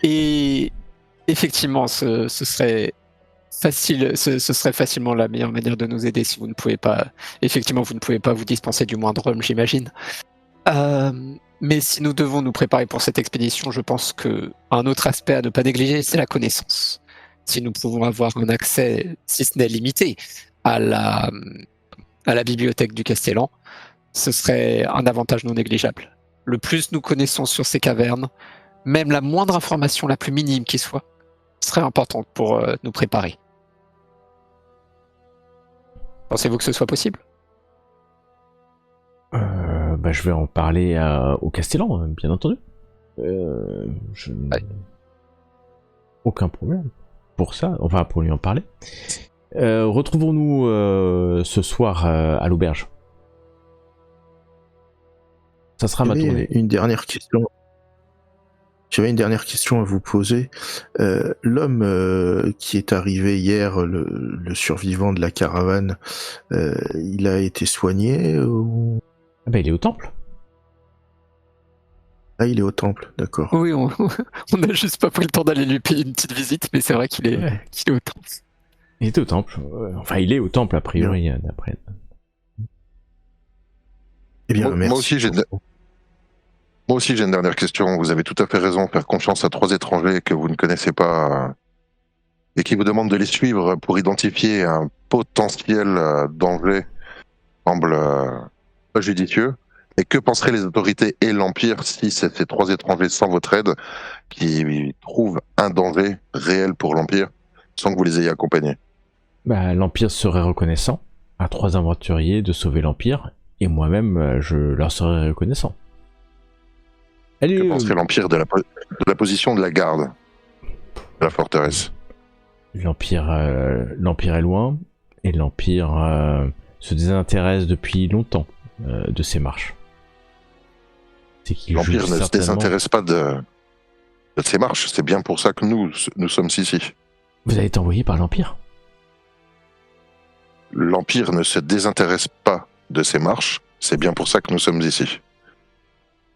Et effectivement, ce serait facile, ce serait facilement la meilleure manière de nous aider si vous ne pouvez pas. Effectivement, vous ne pouvez pas vous dispenser du moindre homme, j'imagine. Mais si nous devons nous préparer pour cette expédition, je pense que un autre aspect à ne pas négliger, c'est la connaissance. Si nous pouvons avoir un accès, si ce n'est limité, à la bibliothèque du Castellan, ce serait un avantage non négligeable. Le plus nous connaissons sur ces cavernes, même la moindre information, la plus minime qui soit, serait importante pour nous préparer. Pensez-vous que ce soit possible ? Je vais en parler au Castellan, bien entendu. Aucun problème pour ça, enfin pour lui en parler. Retrouvons-nous ce soir à l'auberge. Ça sera ma tournée. Une dernière question. J'avais une dernière question à vous poser. L'homme qui est arrivé hier, le survivant de la caravane, il a été soigné ou... Il est au temple. Ah, il est au temple, d'accord. Oui, on n'a juste pas pris le temps d'aller lui payer une petite visite, mais c'est vrai qu'il est au temple. Il était au temple. Enfin, il est au temple, a priori, d'après. Eh bien, merci. Moi aussi, j'ai une dernière question. Vous avez tout à fait raison. Faire confiance à 3 étrangers que vous ne connaissez pas et qui vous demandent de les suivre pour identifier un potentiel danger semble pas judicieux. Et que penseraient les autorités et l'Empire si c'est ces 3 étrangers sans votre aide qui trouvent un danger réel pour l'Empire sans que vous les ayez accompagnés? L'Empire serait reconnaissant à 3 aventuriers de sauver l'Empire, et moi-même, je leur serai reconnaissant. Que penserait l'Empire de la position de la garde de la forteresse? L'Empire est loin, et l'Empire se désintéresse depuis longtemps de ses marches. L'Empire ne se désintéresse pas de ses marches, c'est bien pour ça que nous sommes ici. Vous avez été envoyé par l'Empire? L'Empire ne se désintéresse pas de ses marches, c'est bien pour ça que nous sommes ici.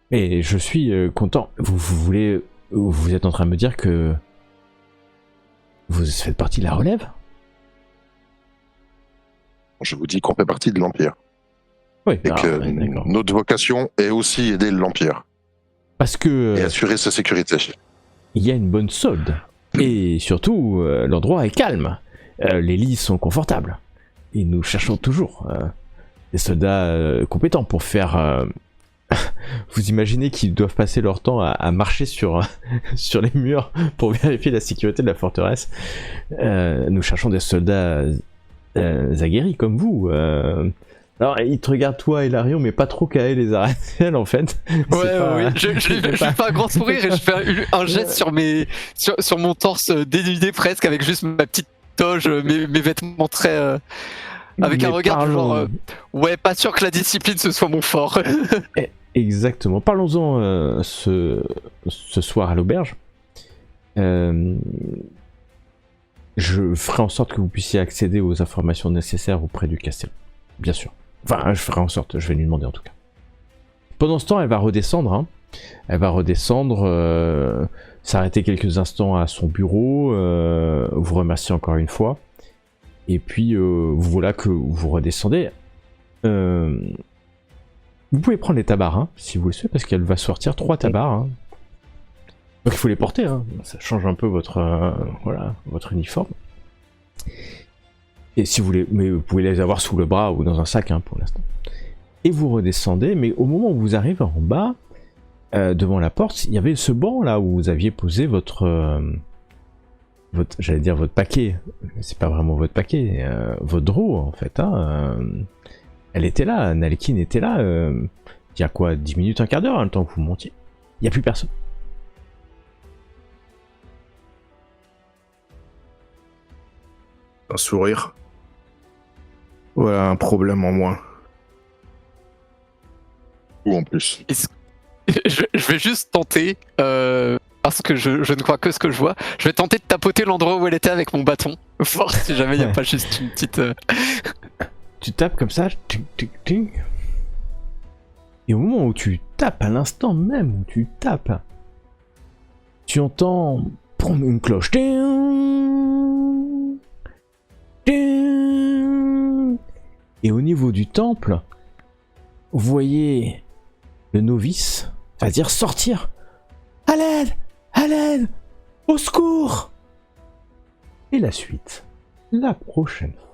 Et je suis content. Vous êtes en train de me dire que vous faites partie de la relève? Je vous dis qu'on fait partie de l'Empire. Oui, et que notre vocation est aussi aider l'Empire. Parce que et assurer sa sécurité. Il y a une bonne solde. Et surtout, l'endroit est calme. Les lits sont confortables. Et nous cherchons toujours des soldats compétents pour faire... Vous imaginez qu'ils doivent passer leur temps à marcher sur les murs pour vérifier la sécurité de la forteresse. Nous cherchons des soldats aguerris comme vous. Alors, ils te regardent toi, Hilarion, mais pas trop Kael et Zarathiel en fait. Oui, je fais un grand sourire et je fais un geste sur mon torse dénudé presque avec juste ma petite toge, mes vêtements très... avec un regard du genre... ouais, pas sûr que la discipline ce soit mon fort. Exactement. Parlons-en ce soir à l'auberge. Je ferai en sorte que vous puissiez accéder aux informations nécessaires auprès du Castellan. Bien sûr. Enfin, je ferai en sorte, je vais lui demander en tout cas. Pendant ce temps, elle va redescendre. Hein. Elle va redescendre, s'arrêter quelques instants à son bureau, vous remercier encore une fois. Et puis, voilà que vous redescendez. Vous pouvez prendre les tabards, hein, si vous le souhaitez, parce qu'elle va sortir 3 tabards. Hein. Donc il faut les porter, hein. Ça change un peu votre uniforme. Et si vous voulez, mais vous pouvez les avoir sous le bras ou dans un sac hein, pour l'instant. Et vous redescendez, mais au moment où vous arrivez en bas, devant la porte, il y avait ce banc là où vous aviez posé votre paquet. C'est pas vraiment votre paquet, votre draw en fait. Hein, elle était là, Nalkin était là. Il y a quoi, 10 minutes, un quart d'heure, hein, le temps que vous montiez. Il n'y a plus personne. Un sourire. Voilà un problème en moins. Ou en plus. Je vais juste tenter, parce que je ne crois que ce que je vois, je vais tenter de tapoter l'endroit où elle était avec mon bâton. Voir si jamais il n'y a pas juste une petite... Tu tapes comme ça, ting. Et au moment où tu tapes, à l'instant même où tu tapes, tu entends prendre une cloche. Ting, ting. Et au niveau du temple, vous voyez le novice, c'est-à-dire sortir. À l'aide, au secours. Et la suite, la prochaine fois.